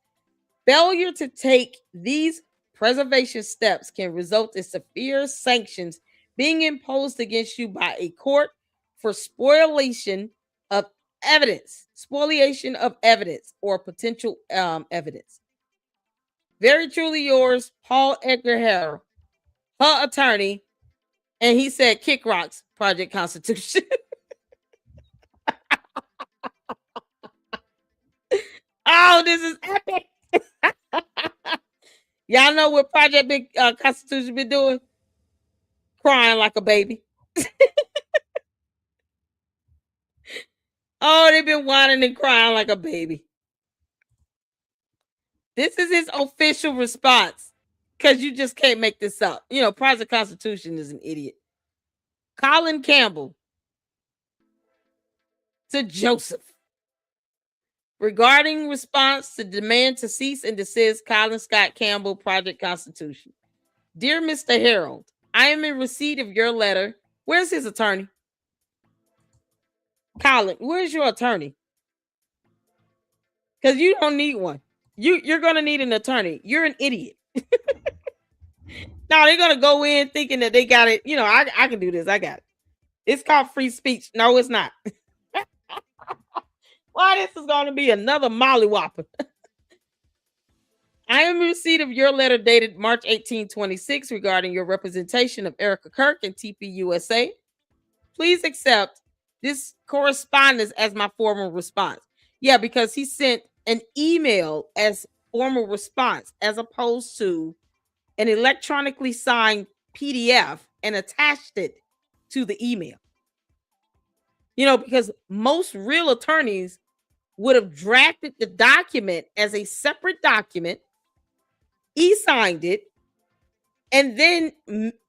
Failure to take these preservation steps can result in severe sanctions being imposed against you by a court for spoliation of evidence or potential evidence. Very truly yours, Paul Edgar Harrell, her attorney, and he said kick rocks, Project Constitution. Oh, this is epic. Y'all know what Project Big Constitution been doing? Crying like a baby. Oh, they've been whining and crying like a baby. This is his official response. because you just can't make this up. Project Constitution is an idiot. Colin Campbell to Joseph. Regarding response to demand to cease and desist, Colin Scott Campbell, Project Constitution. Dear Mr. Harold, I am in receipt of your letter. Where's his attorney? Colin, where's your attorney? Because you don't need one. You're going to need an attorney. You're an idiot. No, they're going to go in thinking that they got it. I can do this. I got it. It's called free speech. No, it's not. Why, this is going to be another mollywhopper. I am in receipt of your letter dated March 18, 26 regarding your representation of Erica Kirk and TPUSA. Please accept this correspondence as my formal response. Yeah, because he sent an email as formal response as opposed to an electronically signed PDF and attached it to the email. Because most real attorneys would have drafted the document as a separate document, e-signed it, and then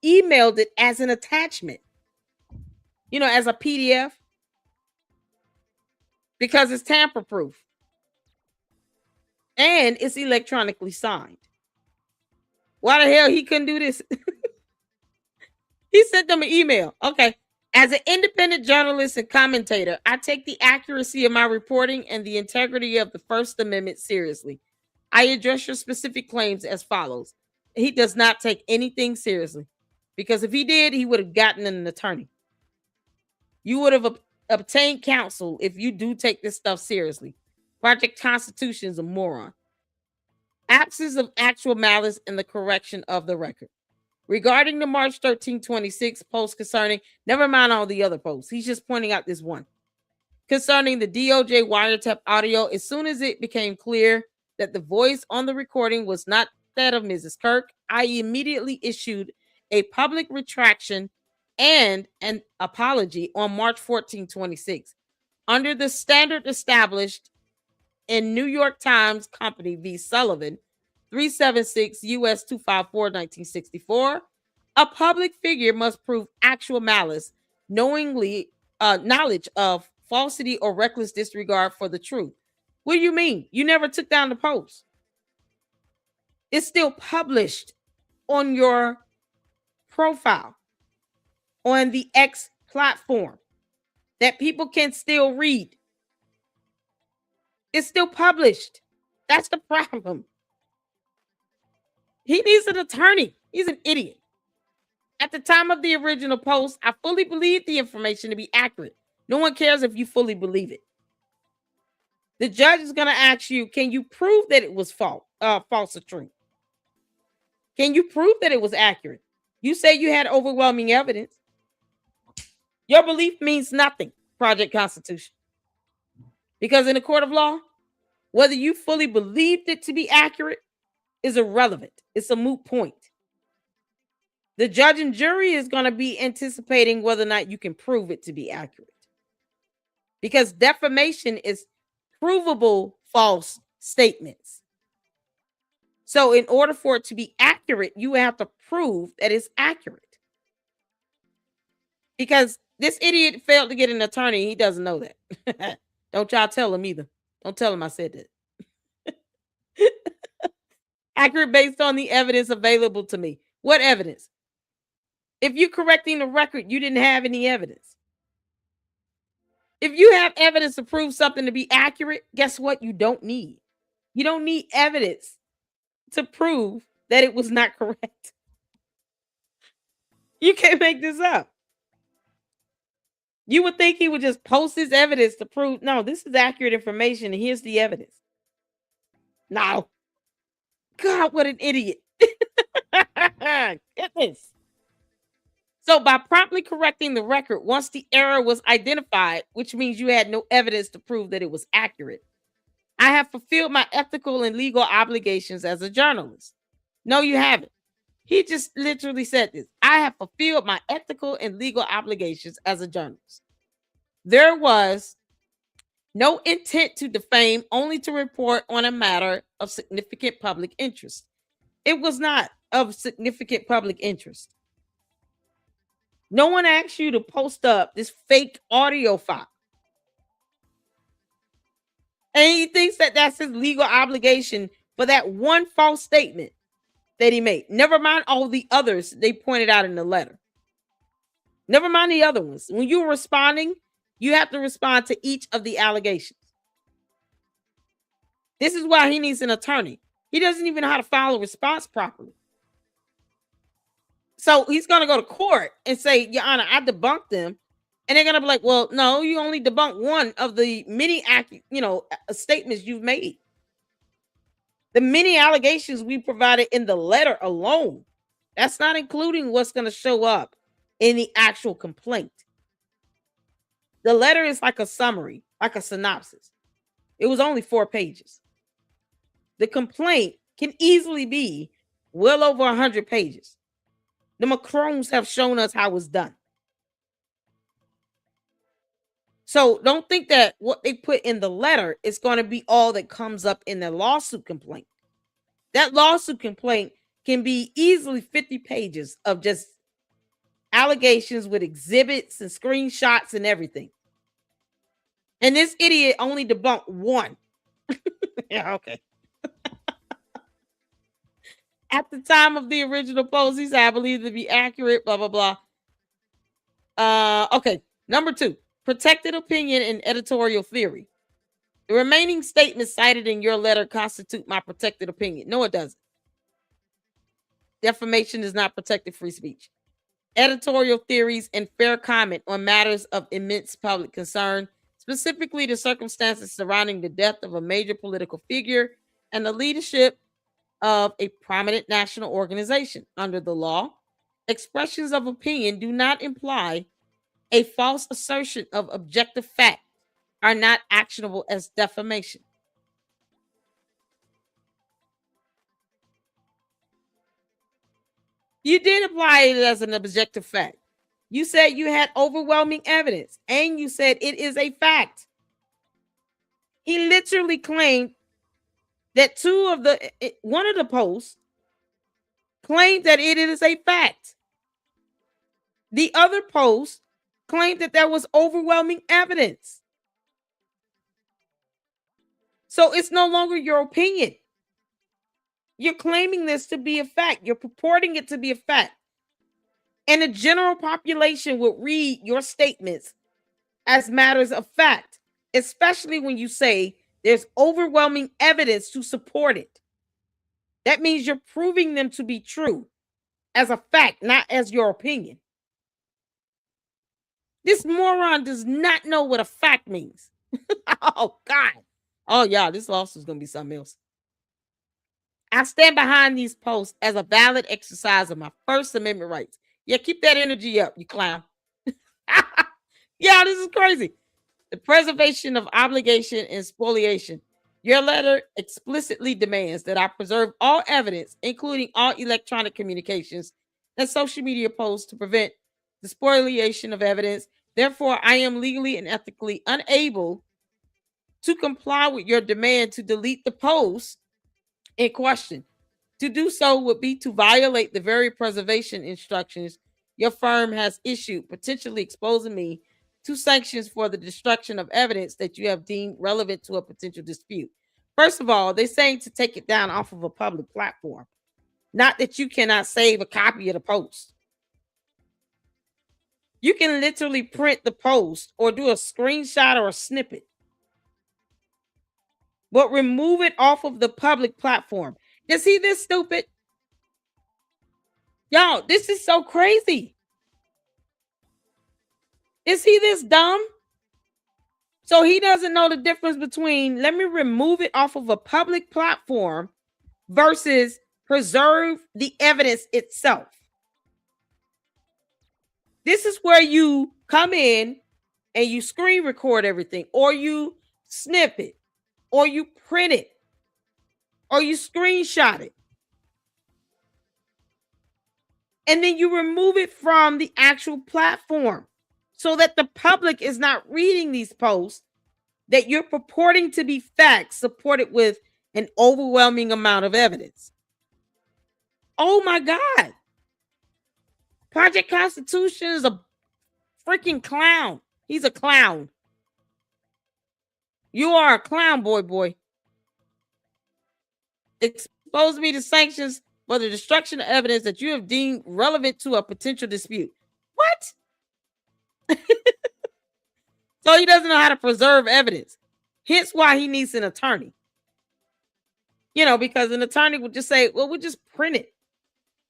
emailed it as an attachment, as a PDF, because it's tamper-proof and it's electronically signed. Why the hell he couldn't do this? He sent them an email. Okay. As an independent journalist and commentator, I take the accuracy of my reporting and the integrity of the First Amendment seriously. I address your specific claims as follows. He does not take anything seriously, because if he did, he would have gotten an attorney. You would have obtained counsel if you do take this stuff seriously. Project Constitution is a moron. Absence of actual malice in the correction of the record. Regarding the March 13, 26 post concerning, never mind all the other posts. He's just pointing out this one. Concerning the DOJ wiretap audio, as soon as it became clear that the voice on the recording was not that of Mrs. Kirk, I immediately issued a public retraction and an apology on March 14, 26. Under the standard established in New York Times Company v. Sullivan, 376 U.S. 254, 1964, a public figure must prove actual malice, knowledge of falsity or reckless disregard for the truth. What do you mean? You never took down the post. It's still published on your profile on the X platform that people can still read. It's still published. That's the problem. He needs an attorney. He's an idiot. At the time of the original post, I fully believed the information to be accurate. No one cares if you fully believe it. The judge is going to ask you, can you prove that it was false or true? Can you prove that it was accurate? You say you had overwhelming evidence. Your belief means nothing, Project Constitution. Because in a court of law, whether you fully believed it to be accurate is irrelevant. It's a moot point. The judge and jury is going to be anticipating whether or not you can prove it to be accurate. Because defamation is provable false statements. So in order for it to be accurate, you have to prove that it's accurate. Because this idiot failed to get an attorney. He doesn't know that. Don't y'all tell him either. Don't tell him I said that. Accurate based on the evidence available to me. What evidence? If you're correcting the record, you didn't have any evidence. If you have evidence to prove something to be accurate, guess what? You don't need. You don't need evidence to prove that it was not correct. You can't make this up. You would think he would just post his evidence to prove, no, this is accurate information, and here's the evidence. No. God, what an idiot. Goodness. So by promptly correcting the record, once the error was identified, which means you had no evidence to prove that it was accurate, I have fulfilled my ethical and legal obligations as a journalist. No, you haven't. He just literally said this. I have fulfilled my ethical and legal obligations as a journalist. There was no intent to defame, only to report on a matter of significant public interest. It was not of significant public interest. No one asked you to post up this fake audio file. And he thinks that that's his legal obligation for that one false statement that he made. Never mind all the others they pointed out in the letter. Never mind the other ones. When you're responding, you have to respond to each of the allegations. This is why he needs an attorney. He doesn't even know how to file a response properly. So he's going to go to court and say, Your Honor, I debunked them. And they're going to be like, well, no, you only debunked one of the many statements you've made. The many allegations we provided in the letter alone, that's not including what's going to show up in the actual complaint. The letter is like a summary, like a synopsis. It was only 4 pages. The complaint can easily be well over 100 pages. The Macrons have shown us how it's done. So don't think that what they put in the letter is going to be all that comes up in the lawsuit complaint. That lawsuit complaint can be easily 50 pages of just allegations with exhibits and screenshots and everything. And this idiot only debunked one. Yeah, okay. At the time of the original post, he said, I believe to be accurate, blah, blah, blah. Okay, number 2, protected opinion and editorial theory. The remaining statements cited in your letter constitute my protected opinion. No, it doesn't. Defamation is not protected free speech. Editorial theories and fair comment on matters of immense public concern, specifically the circumstances surrounding the death of a major political figure and the leadership of a prominent national organization. Under the law, expressions of opinion do not imply a false assertion of objective fact, are not actionable as defamation. You did apply it as an objective fact. You said you had overwhelming evidence, and you said it is a fact. He literally claimed that one of the posts claimed that it is a fact. The other post claimed that there was overwhelming evidence. So it's no longer your opinion. You're claiming this to be a fact. You're purporting it to be a fact. And the general population would read your statements as matters of fact, especially when you say there's overwhelming evidence to support it. That means you're proving them to be true as a fact, not as your opinion. This moron does not know what a fact means. Oh, God. Oh, yeah, this lawsuit is going to be something else. I stand behind these posts as a valid exercise of my First Amendment rights. Yeah, keep that energy up, you clown. Yeah, this is crazy. The preservation of obligation and spoliation. Your letter explicitly demands that I preserve all evidence, including all electronic communications and social media posts, to prevent the spoliation of evidence. Therefore, I am legally and ethically unable to comply with your demand to delete the post in question. To do so would be to violate the very preservation instructions your firm has issued, potentially exposing me to sanctions for the destruction of evidence that you have deemed relevant to a potential dispute. First of all, they're saying to take it down off of a public platform, not that you cannot save a copy of the post. You can literally print the post or do a screenshot or a snippet, but remove it off of the public platform. Is he this stupid? Y'all, this is so crazy. Is he this dumb? So he doesn't know the difference between let me remove it off of a public platform versus preserve the evidence itself. This is where you come in and you screen record everything, or you snip it, or you print it, or you screenshot it. And then you remove it from the actual platform so that the public is not reading these posts that you're purporting to be facts supported with an overwhelming amount of evidence. Oh my God. Project Constitution is a freaking clown. He's a clown. You are a clown, boy. Expose me to sanctions for the destruction of evidence that you have deemed relevant to a potential dispute. What? So he doesn't know how to preserve evidence. Hence why he needs an attorney. Because an attorney would just say, well, we'll just print it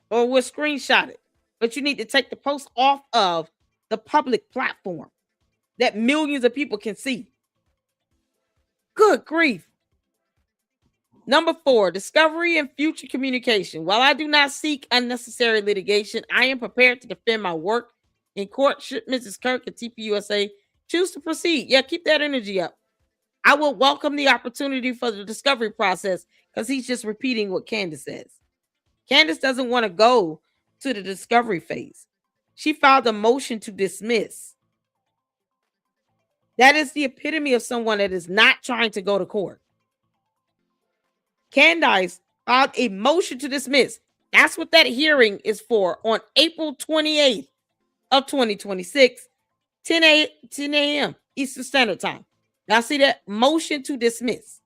or we'll screenshot it. But you need to take the post off of the public platform that millions of people can see. Good grief. Number 4, discovery and future communication. While I do not seek unnecessary litigation, I am prepared to defend my work in court should Mrs. Kirk and TPUSA choose to proceed. Yeah, keep that energy up. I will welcome the opportunity for the discovery process because he's just repeating what Candace says. Candace doesn't want to go to the discovery phase. She filed a motion to dismiss. That is the epitome of someone that is not trying to go to court. Candace filed a motion to dismiss. That's what that hearing is for on April 28th of 2026, 10 a.m. Eastern Standard Time. Now see that motion to dismiss.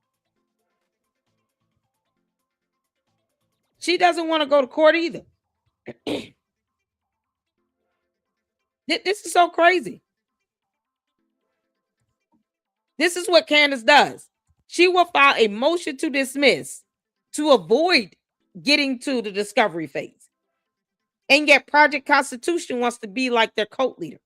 She doesn't want to go to court either. This is so crazy. This is what Candace does. She will file a motion to dismiss to avoid getting to the discovery phase. And yet Project Constitution wants to be like their cult leader.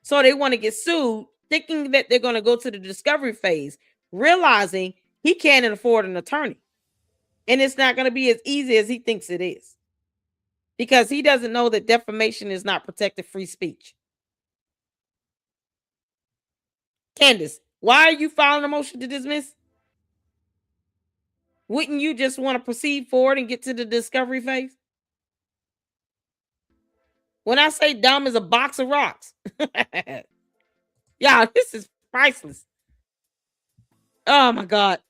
So they want to get sued, thinking that they're going to go to the discovery phase, realizing he can't afford an attorney. And it's not going to be as easy as he thinks it is. Because he doesn't know that defamation is not protected free speech. Candace, why are you filing a motion to dismiss? Wouldn't you just want to proceed forward and get to the discovery phase? When I say dumb as a box of rocks. Yeah, this is priceless. Oh my God.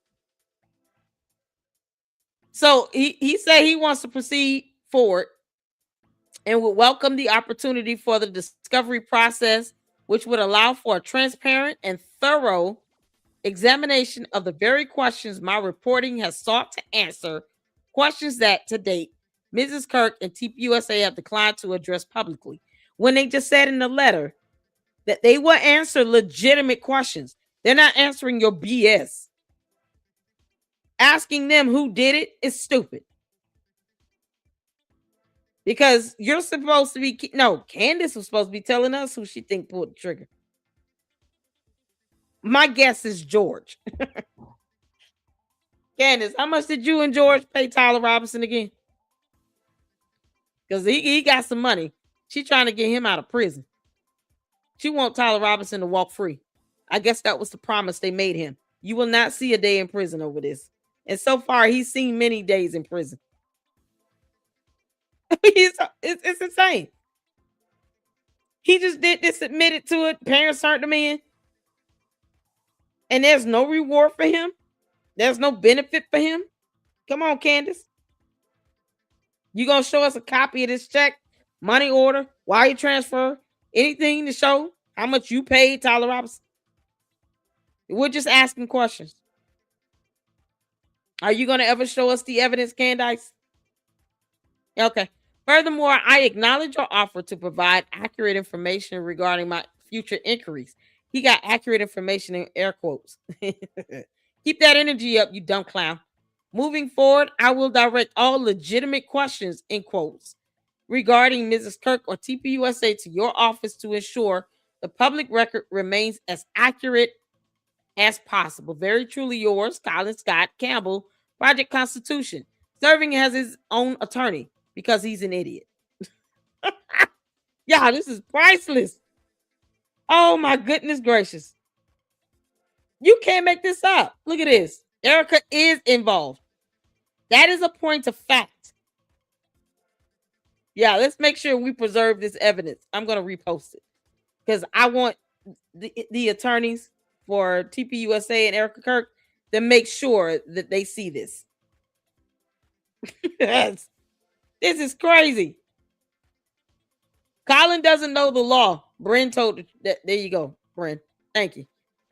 So he said he wants to proceed forward and would welcome the opportunity for the discovery process, which would allow for a transparent and thorough examination of the very questions my reporting has sought to answer, questions that to date Mrs. Kirk and TPUSA have declined to address publicly. When they just said in the letter that they will answer legitimate questions. They're not answering your BS. Asking them who did it is stupid. Because you're supposed to be, Candace was supposed to be telling us who she think pulled the trigger. My guess is George. Candace, how much did you and George pay Tyler Robinson again? Because he got some money. She's trying to get him out of prison. She wants Tyler Robinson to walk free. I guess that was the promise they made him. You will not see a day in prison over this. And so far, he's seen many days in prison. It's insane. He just did this, admitted to it. Parents turned him in. And there's no reward for him. There's no benefit for him. Come on, Candace. You gonna show us a copy of this check, money order, wire transfer, anything to show how much you paid Tyler Robinson? We're just asking questions. Are you gonna ever show us the evidence, Candace? Okay. Furthermore, I acknowledge your offer to provide accurate information regarding my future inquiries. He got accurate information in air quotes. Keep that energy up, you dumb clown. Moving forward, I will direct all legitimate questions in quotes regarding Mrs. Kirk or TPUSA to your office to ensure the public record remains as accurate as possible. Very truly yours, Colin Scott Campbell, Project Constitution, serving as his own attorney because he's an idiot. Yeah, this is priceless. Oh my goodness gracious. You can't make this up. Look at this. Erica is involved. That is a point of fact. Yeah, let's make sure we preserve this evidence. I'm going to repost it because I want the attorneys for TPUSA and Erica Kirk to make sure that they see this. Yes. This is crazy. Colin doesn't know the law. Bren told that. There you go, Bren. Thank you.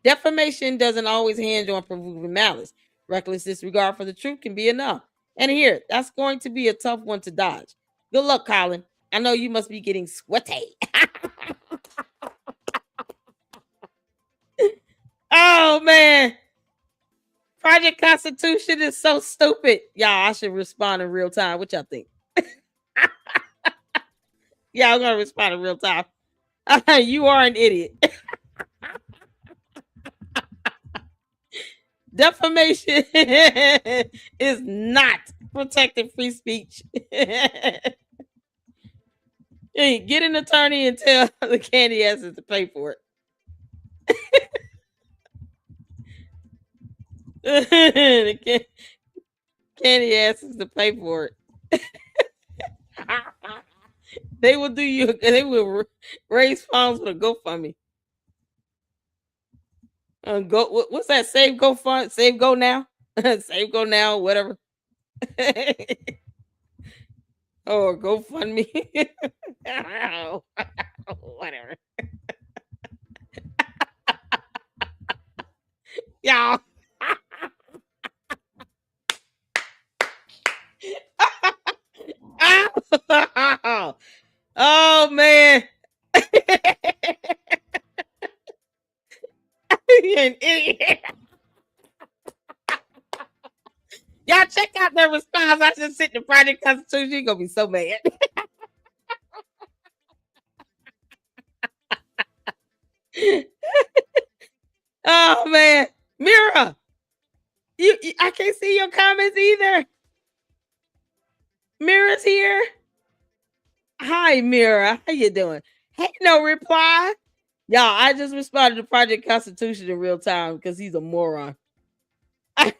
Defamation doesn't always hinge on proving malice. Reckless disregard for the truth can be enough. And here, that's going to be a tough one to dodge. Good luck, Colin. I know you must be getting sweaty. Oh, man. Project Constitution is so stupid. Y'all, I should respond in real time. What y'all think? Yeah, I'm going to respond in real time. You are an idiot. Defamation is not protecting free speech. Hey, get an attorney and tell the candy asses to pay for it. The candy asses to pay for it. They will do you. They will raise funds for a GoFundMe. Go. What's that? Save Go Fund. Save Go Now. Save Go Now. Whatever. Or GoFundMe. Whatever. Y'all. Oh man. You're an idiot. Y'all check out their response. I just sent the Project Constitution. You're gonna be so mad. Oh man. Mira. You I can't see your comments either. Mira's here. Hi, Mira. How you doing? Hey, no reply. Y'all, I just responded to Project Constitution in real time because he's a moron. I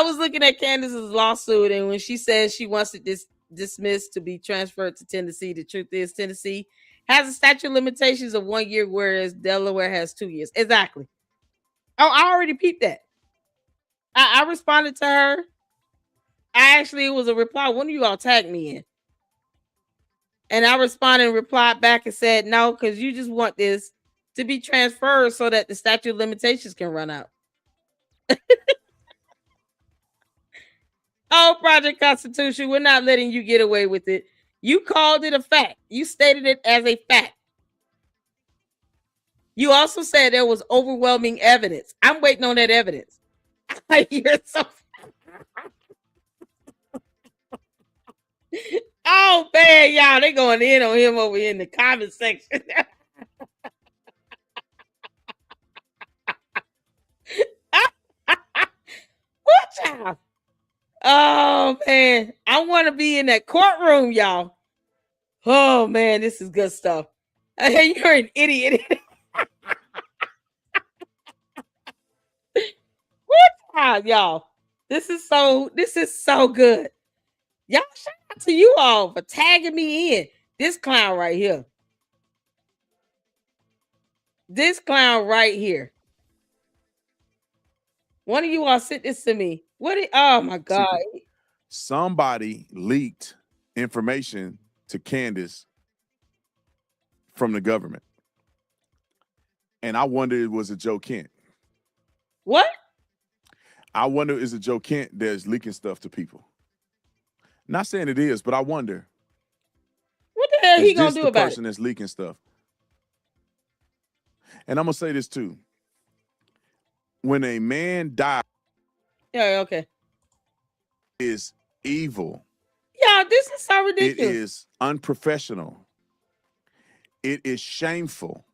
was looking at Candace's lawsuit, and when she says she wants it dismissed to be transferred to Tennessee, the truth is Tennessee has a statute of limitations of 1 year, whereas Delaware has 2 years. Exactly. Oh, I already peeped that. I responded to her. It was a reply. One of you all tagged me in. And I responded and replied back and said, no, because you just want this to be transferred so that the statute of limitations can run out. Oh, Project Constitution, we're not letting you get away with it. You called it a fact. You stated it as a fact. You also said there was overwhelming evidence. I'm waiting on that evidence. You're so... Oh, man, y'all, they going in on him over here in the comment section. What, y'all? Oh, man. I want to be in that courtroom, y'all. Oh, man, this is good stuff. You're an idiot. What time, y'all? This is so good. Y'all, shout out to you all for tagging me in. This clown right here. This clown right here. One of you all sent this to me. Oh my God. Somebody leaked information to Candace from the government. And I wonder it was a Joe Kent. What? I wonder is it Joe Kent that's leaking stuff to people. Not saying it is, but I wonder. What the hell he gonna do about it? Person that's leaking stuff. And I'm gonna say this too. When a man dies, yeah, okay, is evil. Yeah, this is so ridiculous. It is unprofessional. It is shameful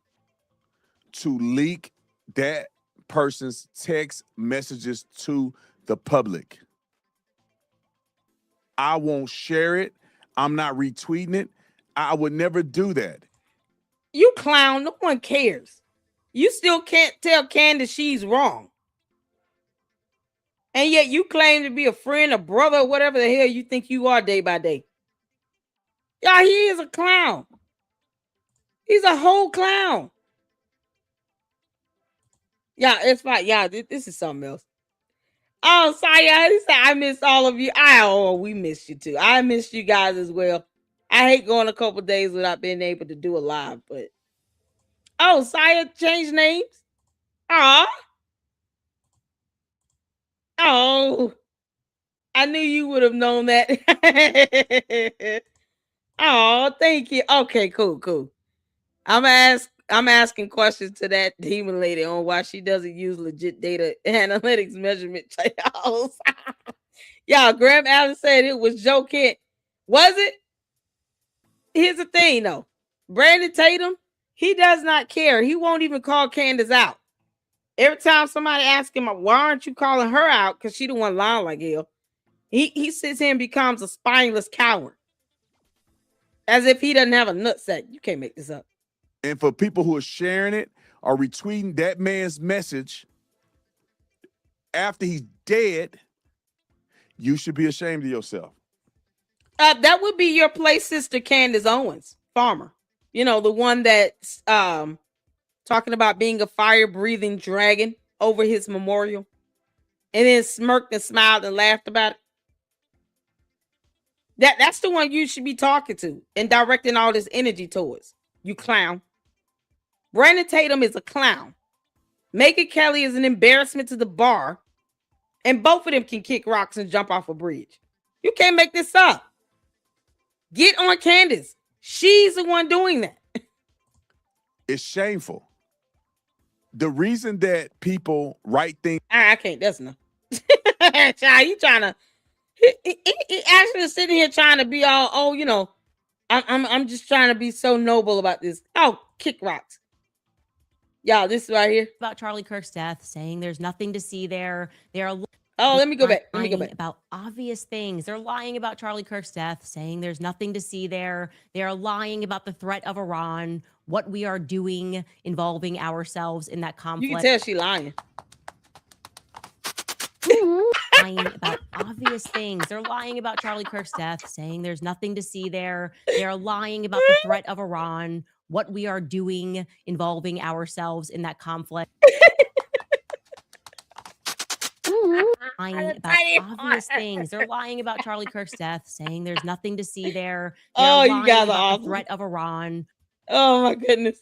to leak that person's text messages to the public. I won't share it. I'm not retweeting it. I would never do that. You clown. No one cares. You still can't tell Candace she's wrong. And yet you claim to be a friend, a brother, or whatever the hell you think you are day by day. Yeah, he is a clown. He's a whole clown. Yeah, it's fine. Yeah, this is something else. Oh, Saya, he said, I miss all of you. We missed you too. I missed you guys as well. I hate going a couple days without being able to do a live, but Saya changed names. Aw. Oh. I knew you would have known that. Oh, thank you. Okay, cool. I'm asking questions to that demon lady on why she doesn't use legit data analytics measurement trials. Y'all, Graham Allen said it was Joe Kent. Was it? Here's the thing, though. Brandon Tatum, he does not care. He won't even call Candace out. Every time somebody asks him, why aren't you calling her out? Because she the one lying like hell. He sits here and becomes a spineless coward. As if he doesn't have a nutsack. You can't make this up. And for people who are sharing it or retweeting that man's message after he's dead, you should be ashamed of yourself. That would be your play sister, Candace Owens, farmer. You know, the one that's talking about being a fire-breathing dragon over his memorial. And then smirked and smiled and laughed about it. That's the one you should be talking to and directing all this energy towards. You clown. Brandon Tatum is a clown. Megyn Kelly is an embarrassment to the bar. And both of them can kick rocks and jump off a bridge. You can't make this up. Get on Candace. She's the one doing that. It's shameful. The reason that people write things. I can't. That's enough. Child, you trying to. He actually sitting here trying to be all, I'm just trying to be so noble about this. Oh, kick rocks. Y'all, this is right here. About Charlie Kirk's death, saying there's nothing to see there. They are let me go back. About obvious things. They're lying about Charlie Kirk's death, saying there's nothing to see there. They are lying about the threat of Iran, what we are doing involving ourselves in that conflict. You can tell she lying. Lying about obvious things. They're lying about Charlie Kirk's death, saying there's nothing to see there. They are lying about the threat of Iran, what we are doing involving ourselves in that conflict. Lying about obvious things. They're lying about Charlie Kirk's death, saying there's nothing to see there. They're you guys are about awesome. the threat of Iran. Oh my goodness.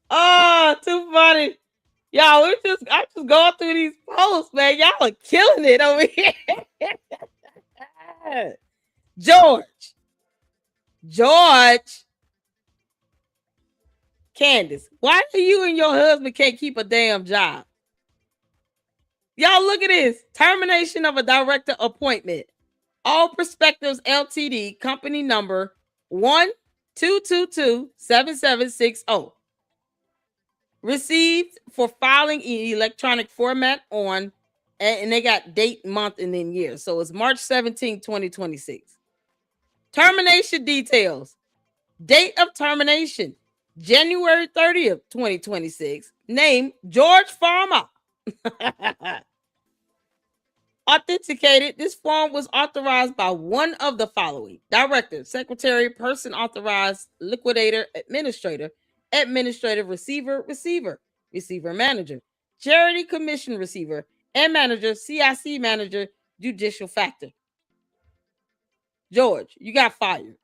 Oh, too funny. Y'all, I'm just going through these posts, man. Y'all are killing it over here. George. Candace, why do you and your husband can't keep a damn job? Y'all, look at this. Termination of a director appointment. All Perspectives Ltd. Company number 12227760. Received for filing in electronic format on, and they got date, month, and then year. So it's March 17, 2026. Termination details. Date of termination, January 30th, 2026. Name, George Farmer. Authenticated. This form was authorized by one of the following: director, secretary, person authorized, liquidator, administrator, administrative receiver, receiver manager, charity commission receiver, and manager, CIC manager, judicial factor. George, you got fired.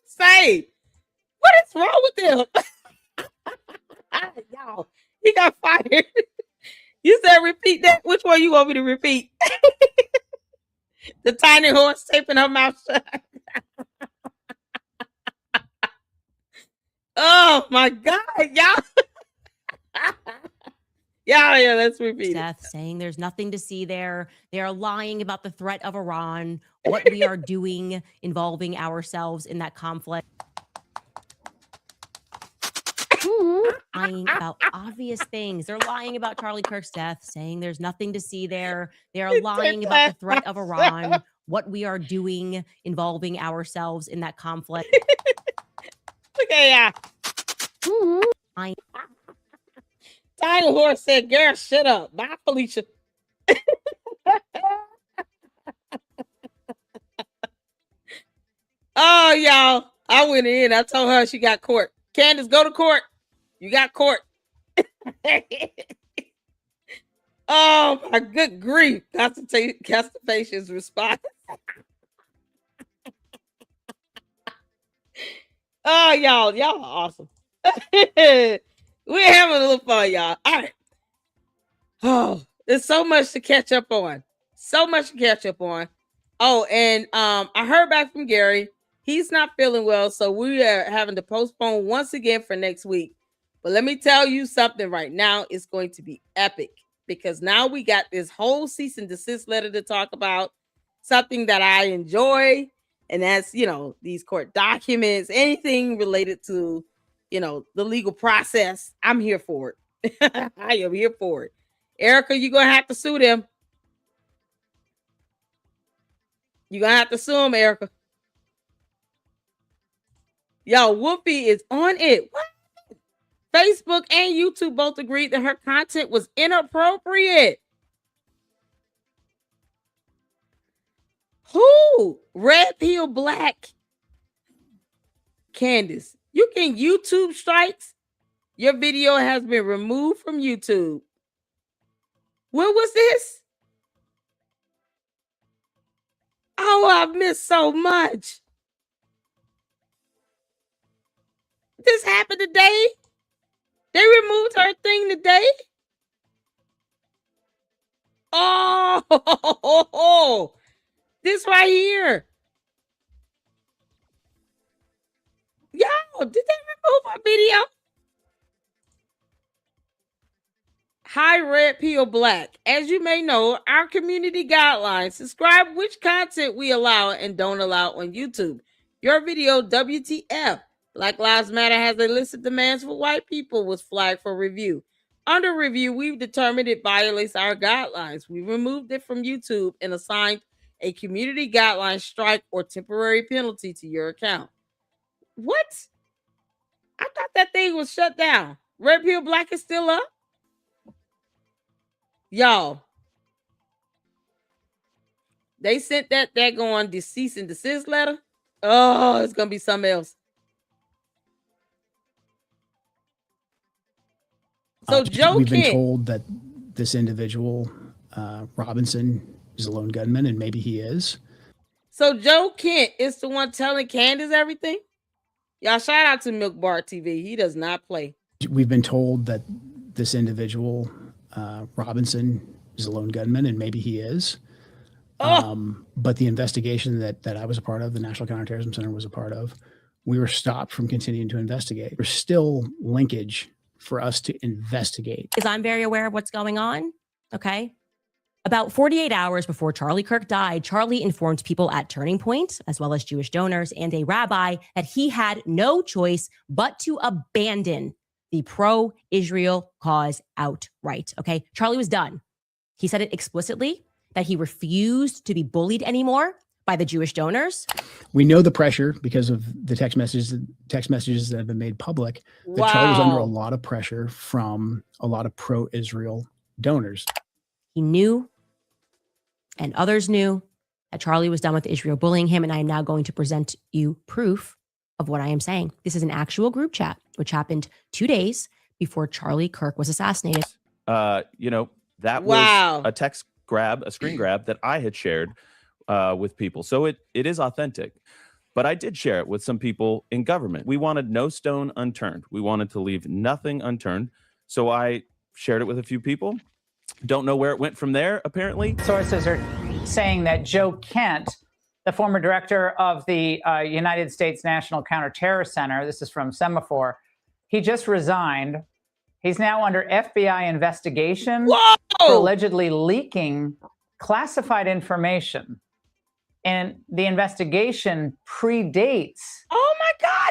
Say, what is wrong with them? Y'all, he got fired. You said repeat that. Which one you want me to repeat? The tiny horse taping her mouth shut. Oh my God, y'all. Yeah, let's repeat death, saying there's nothing to see there. They are lying about the threat of Iran, what we are doing involving ourselves in that conflict. Lying about obvious things. They're lying about Charlie Kirk's death, saying there's nothing to see there. They are lying about the threat of Iran, what we are doing involving ourselves in that conflict. Okay, yeah. Tiny horse said, "Girl, shut up." Bye, Felicia. Oh, y'all. I went in. I told her she got court. Candace, go to court. You got court. Oh, my good grief. Constipation's response. Oh, y'all are awesome. We're having a little fun, y'all. All right. Oh, there's so much to catch up on. Oh, and I heard back from Gary. He's not feeling well, so we are having to postpone once again for next week. But let me tell you something right now. It's going to be epic because now we got this whole cease and desist letter to talk about, something that I enjoy. And that's, these court documents, anything related to, the legal process. I'm here for it. I am here for it. Erica, you're going to have to sue them. You're going to have to sue them, Erica. Yo, Whoopi is on it. What? Facebook and YouTube both agreed that her content was inappropriate. Who? Red Pill Black. Candace, you can YouTube strikes. Your video has been removed from YouTube. When was this? Oh, I've missed so much. This happened today? They removed her thing today? Oh, this right here. Yo, did they remove our video? Hi, Red Pill Black. As you may know, our community guidelines describe which content we allow and don't allow on YouTube. Your video, WTF, Black Lives Matter has illicit demands for white people, was flagged for review. Under review, we've determined it violates our guidelines. We removed it from YouTube and assigned a community guideline strike or temporary penalty to your account. What? I thought that thing was shut down. Red Pill Black is still up? Y'all, they sent that going to cease and desist letter. Oh, it's gonna be something else. So we've been told that this individual, Robinson, is a lone gunman, and maybe he is. So Joe Kent is the one telling Candace everything. Y'all, shout out to Milk Bar TV. He does not play. We've been told that this individual, Robinson, is a lone gunman, and maybe he is. But the investigation that I was a part of, the National Counterterrorism Center was a part of, we were stopped from continuing to investigate. There's still linkage for us to investigate. Because I'm very aware of what's going on. Okay. About 48 hours before Charlie Kirk died, Charlie informed people at Turning Point, as well as Jewish donors and a rabbi, that he had no choice but to abandon the pro-Israel cause outright. Okay. Charlie was done. He said it explicitly that he refused to be bullied anymore by the Jewish donors. We know the pressure because of the text messages that have been made public. That Charlie was under a lot of pressure from a lot of pro-Israel donors. He knew, and others knew, that Charlie was done with Israel bullying him, and I am now going to present you proof of what I am saying. This is an actual group chat, which happened 2 days before Charlie Kirk was assassinated. That was a text grab, a screen grab that I had shared with people. So it is authentic. But I did share it with some people in government. We wanted no stone unturned. We wanted to leave nothing unturned. So I shared it with a few people. Don't know where it went from there, apparently. Sources are saying that Joe Kent, the former director of the United States National Counterterrorist Center, this is from Semaphore, he just resigned. He's now under FBI investigation for allegedly leaking classified information. And the investigation predates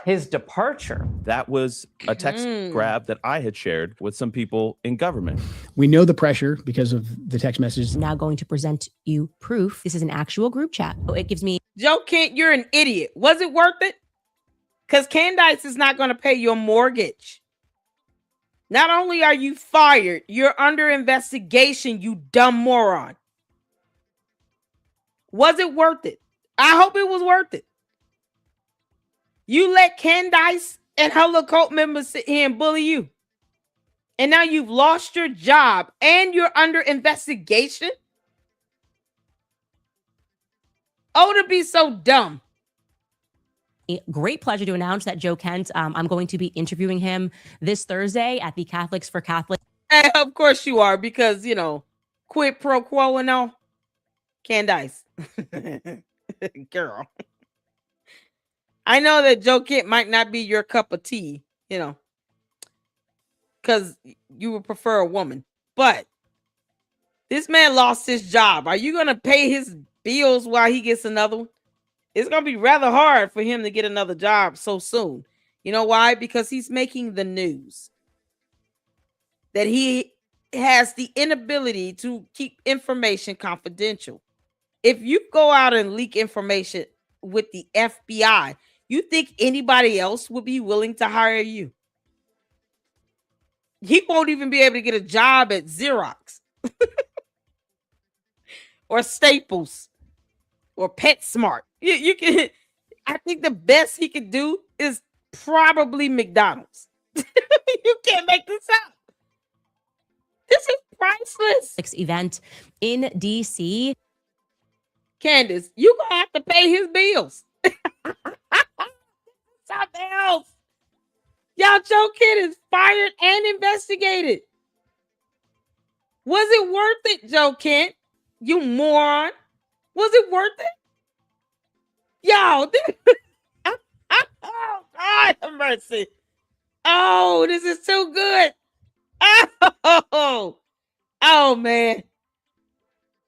his departure. That was a text grab that I had shared with some people in government. We know the pressure because of the text messages. I'm now going to present you proof. This is an actual group chat. So it gives me... Joe Kent, you're an idiot. Was it worth it? Because Candice is not going to pay your mortgage. Not only are you fired, you're under investigation, you dumb moron. Was it worth it? I hope it was worth it. You let Candace and her little cult members sit here and bully you. And now you've lost your job and you're under investigation. Oh, to be so dumb. Great pleasure to announce that Joe Kent, I'm going to be interviewing him this Thursday at the Catholics for Catholics. And of course you are, because, you know, quid pro quo and all. Candace. Girl. I know that Joe Kent might not be your cup of tea, you know, because you would prefer a woman. But this man lost his job. Are you going to pay his bills while he gets another one? It's going to be rather hard for him to get another job so soon. You know why? Because he's making the news that he has the inability to keep information confidential. If you go out and leak information with the FBI, you think anybody else would be willing to hire you? He won't even be able to get a job at Xerox or Staples or PetSmart. You can. I think the best he could do is probably McDonald's. You can't make this up. This is priceless. Event in DC. Candace, you're going to have to pay his bills. Something else. Y'all, Joe Kent is fired and investigated. Was it worth it, Joe Kent? You moron. Was it worth it? Y'all, oh, God have mercy. Oh, this is too good. Oh man.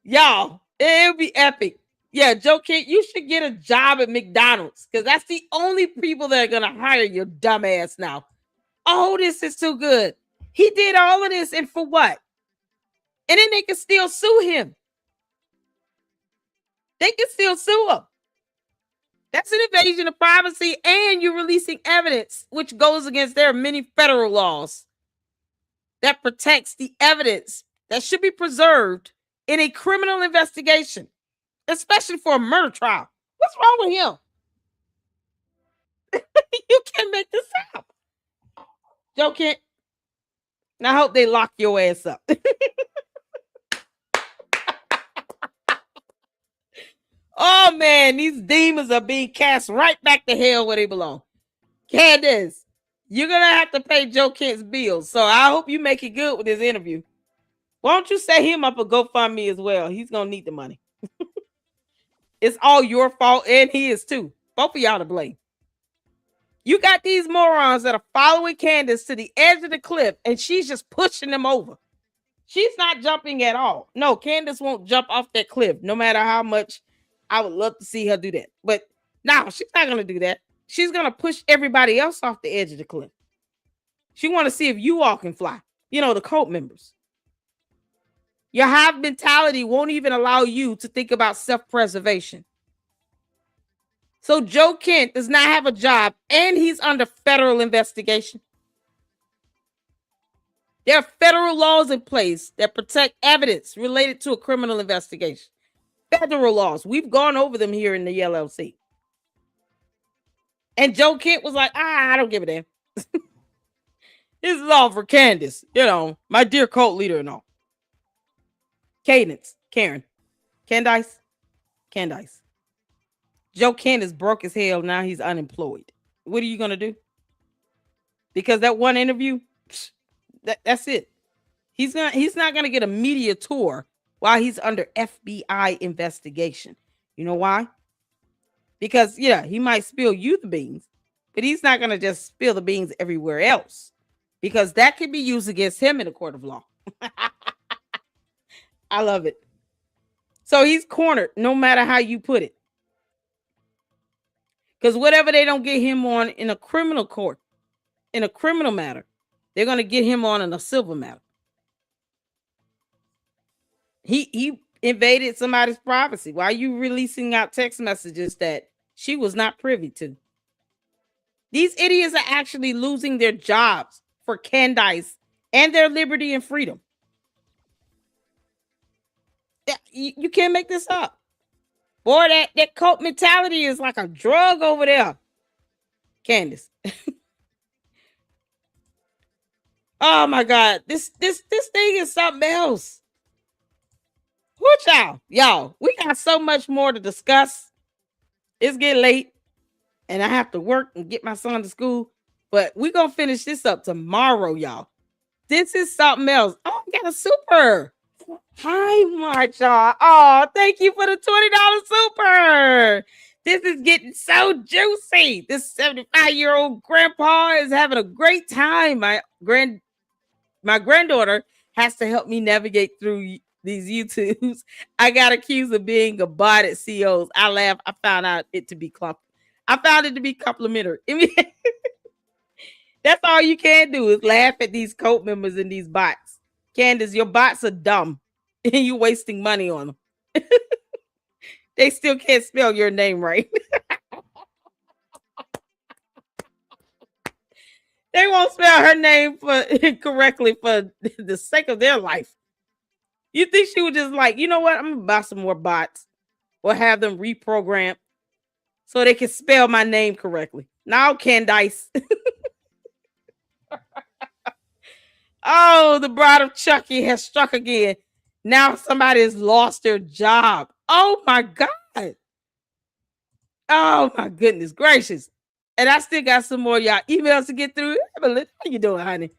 Y'all, it'll be epic. Yeah, Joe Kent, you should get a job at McDonald's, because that's the only people that are going to hire your dumb ass now. Oh, this is too good. He did all of this, and for what? And then they can still sue him. They can still sue him. That's an invasion of privacy, and you're releasing evidence which goes against their many federal laws that protects the evidence that should be preserved in a criminal investigation, especially for a murder trial. What's wrong with him? You can't make this up. Joe Kent, and I hope they lock your ass up. Oh, man, these demons are being cast right back to hell where they belong. Candace, you're going to have to pay Joe Kent's bills, so I hope you make it good with this interview. Why don't you set him up a GoFundMe as well? He's going to need the money. It's all your fault, and he is too. Both of y'all to blame. You got these morons that are following Candace to the edge of the cliff, and she's just pushing them over. She's not jumping at all. No, Candace won't jump off that cliff, no matter how much I would love to see her do that. But no, she's not going to do that. She's going to push everybody else off the edge of the cliff. She want to see if you all can fly. You know, the cult members. Your hive mentality won't even allow you to think about self-preservation. So Joe Kent does not have a job, and he's under federal investigation. There are federal laws in place that protect evidence related to a criminal investigation. Federal laws. We've gone over them here in the LLC. And Joe Kent was like, I don't give a damn. This is all for Candace. You know, my dear cult leader and all. Cadence. Karen. Candice. Joe Kent is broke as hell. Now he's unemployed. What are you going to do? Because that one interview, that's it. He's not going to get a media tour while he's under FBI investigation. You know why? Because, yeah, he might spill you the beans, but he's not going to just spill the beans everywhere else, because that could be used against him in a court of law. I love it. So he's cornered no matter how you put it. Because whatever they don't get him on in a criminal court, in a criminal matter, they're going to get him on in a civil matter. He invaded somebody's privacy. Why are you releasing out text messages that she was not privy to? These idiots are actually losing their jobs for Candace and their liberty and freedom. You can't make this up. Boy, that cult mentality is like a drug over there. Candace. Oh my God. This thing is something else. What y'all? We got so much more to discuss. It's getting late and I have to work and get my son to school. But we're gonna finish this up tomorrow, y'all. This is something else. Oh, I got a super. Hi, Marcia. Oh, thank you for the $20 super. This is getting so juicy. This 75-year-old grandpa is having a great time. My granddaughter has to help me navigate through these YouTubes. I got accused of being a bot at COs. I laugh. I found it to be complimentary. That's all you can do is laugh at these cult members and these bots. Candace, your bots are dumb and you wasting money on them. They still can't spell your name right. They won't spell her name correctly for the sake of their life. You think she would just like, you know what? I'm gonna buy some more bots or have them reprogrammed so they can spell my name correctly. Now, Candice. Oh, the bride of Chucky has struck again. Now somebody has lost their job. Oh my God. Oh my goodness gracious. And I still got some more y'all emails to get through. How you doing, honey?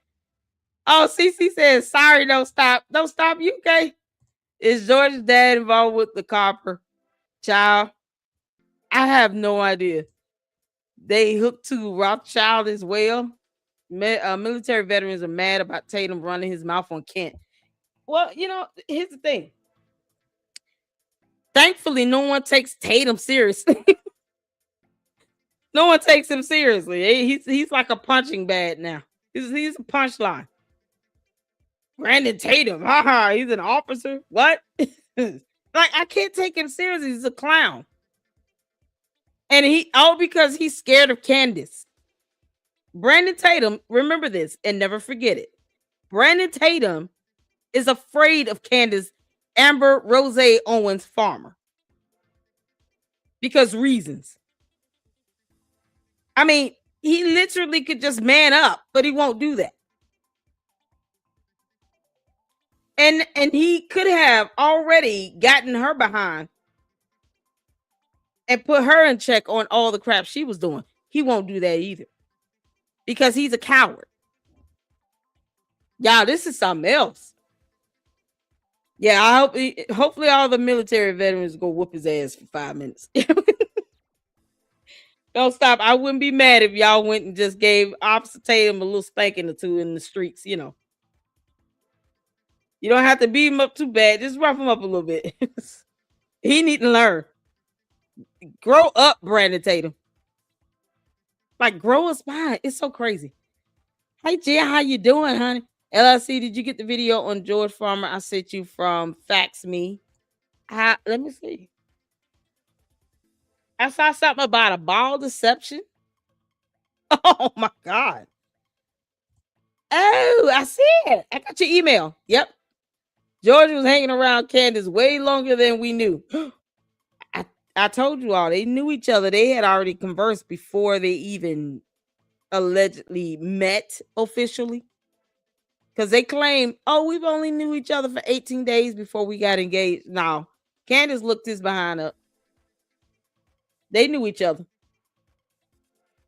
Oh, CC says, sorry, don't stop. Don't stop. You okay? Is George's dad involved with the copper? Child, I have no idea. They hooked to Rothschild as well. Military veterans are mad about Tatum running his mouth on Kent. Well, you know, here's the thing. Thankfully, no one takes Tatum seriously. No one takes him seriously. He's like a punching bag now. He's a punchline. Brandon Tatum, haha, he's an officer. What? Like, I can't take him seriously. He's a clown. And because he's scared of Candace. Brandon Tatum, remember this and never forget it. Brandon Tatum is afraid of Candace Amber Rose Owens Farmer. Because reasons. I mean, he literally could just man up, but he won't do that. And he could have already gotten her behind and put her in check on all the crap she was doing. He won't do that either. Because he's a coward. Y'all, this is something else. Yeah, hopefully all the military veterans go whoop his ass for 5 minutes. Don't stop. I wouldn't be mad if y'all went and just gave Officer Tatum a little spanking or two in the streets, you know. You don't have to beat him up too bad. Just rough him up a little bit. He need to learn. Grow up, Brandon Tatum. Like, grow a spine. It's so crazy. Hey, Gia, how you doing, honey? LLC, did you get the video on George Farmer I sent you from Fax Me? Let me see. I saw something about a ball deception. Oh, my God. Oh, I see it. I got your email. Yep. George was hanging around Candace way longer than we knew. I told you all, they knew each other. They had already conversed before they even allegedly met officially. Because they claim, oh, we've only knew each other for 18 days before we got engaged. No, Candace looked his behind up. They knew each other.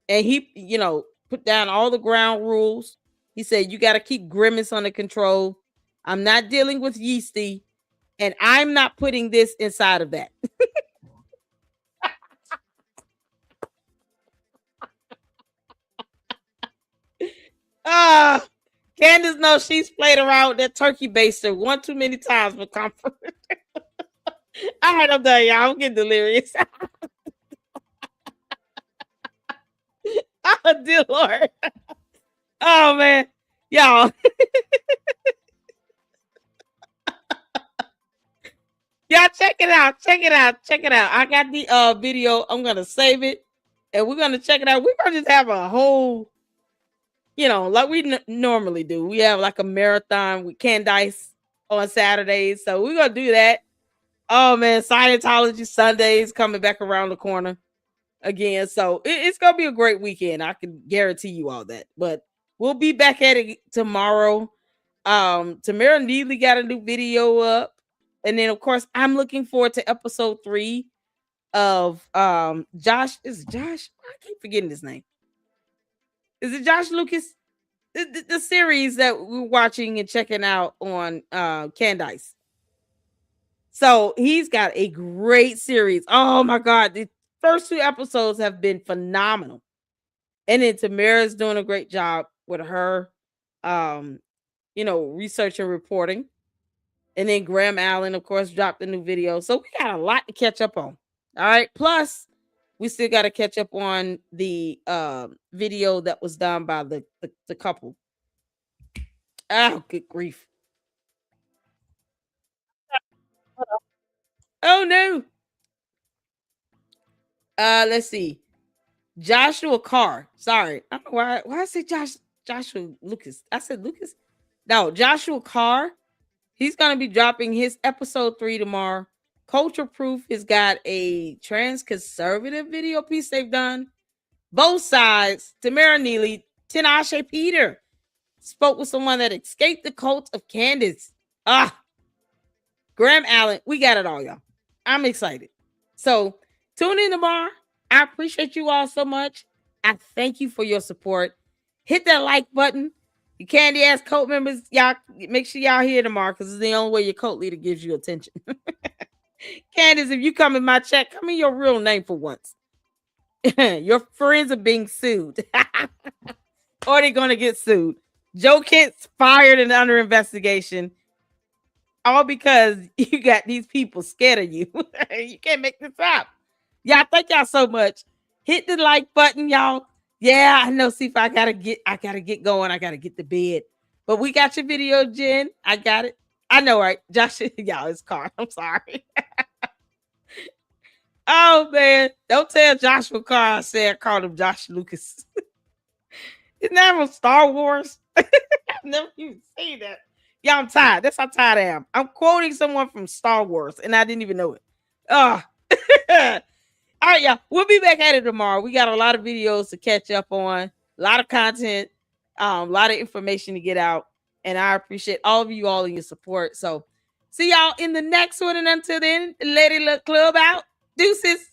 And he, you know, put down all the ground rules. He said, you got to keep Grimace under control. I'm not dealing with Yeasty. And I'm not putting this inside of that. Candace knows she's played around with that turkey baster one too many times for comfort. All right, I'm done, y'all. I'm getting delirious. Oh, dear Lord. Oh, man. Y'all. Y'all, check it out. Check it out. Check it out. I got the video. I'm going to save it. And we're going to check it out. We're going to just have a whole, you know, like we normally do. We have like a marathon with Candice on Saturdays. So we're going to do that. Oh, man. Scientology Sundays coming back around the corner. again. So it's gonna be a great weekend. I can guarantee you all that. But we'll be back at it tomorrow. Tamara Neely got a new video up, and then of course I'm looking forward to episode 3 of Josh. Is Josh? I keep forgetting his name. Is it Josh Lucas? The series that we're watching and checking out on Candice. So he's got a great series. Oh my God. The first 2 episodes have been phenomenal. And then Tamara's doing a great job with her research and reporting. And then Graham Allen, of course, dropped a new video. So we got a lot to catch up on. All right. Plus, we still got to catch up on the video that was done by the couple. Oh, good grief. Oh no. Let's see. Joshua Carr. Sorry. I don't know why I say Joshua Lucas. I said Lucas. No, Joshua Carr. He's gonna be dropping his episode 3 tomorrow. Culture Proof has got a trans conservative video piece they've done. Both sides. Tamara Neely, Tinashe Peter spoke with someone that escaped the cult of Candace. Graham Allen. We got it all, y'all. I'm excited. So tune in tomorrow. I appreciate you all so much. I thank you for your support. Hit that like button. You candy ass cult members, y'all make sure y'all here tomorrow because it's the only way your cult leader gives you attention. Candace, if you come in my chat, come in your real name for once. Your friends are being sued. Or they're going to get sued. Joe Kent's fired and under investigation. All because you got these people scared of you. You can't make this up. Y'all, thank y'all so much. Hit the like button, y'all. Yeah, I know. See if I gotta get going. I gotta get to bed. But we got your video, Jen. I got it. I know, right? Josh, y'all, it's Carr. I'm sorry. Oh man, don't tell Joshua Carr I said I called him Josh Lucas. Isn't that from Star Wars? I've never even seen that. Yeah, I'm tired. That's how tired I am. I'm quoting someone from Star Wars, and I didn't even know it. All right, y'all. We'll be back at it tomorrow. We got a lot of videos to catch up on, a lot of content, a lot of information to get out. And I appreciate all of you all and your support. So see y'all in the next one. And until then, Lady Luck Club out. Deuces.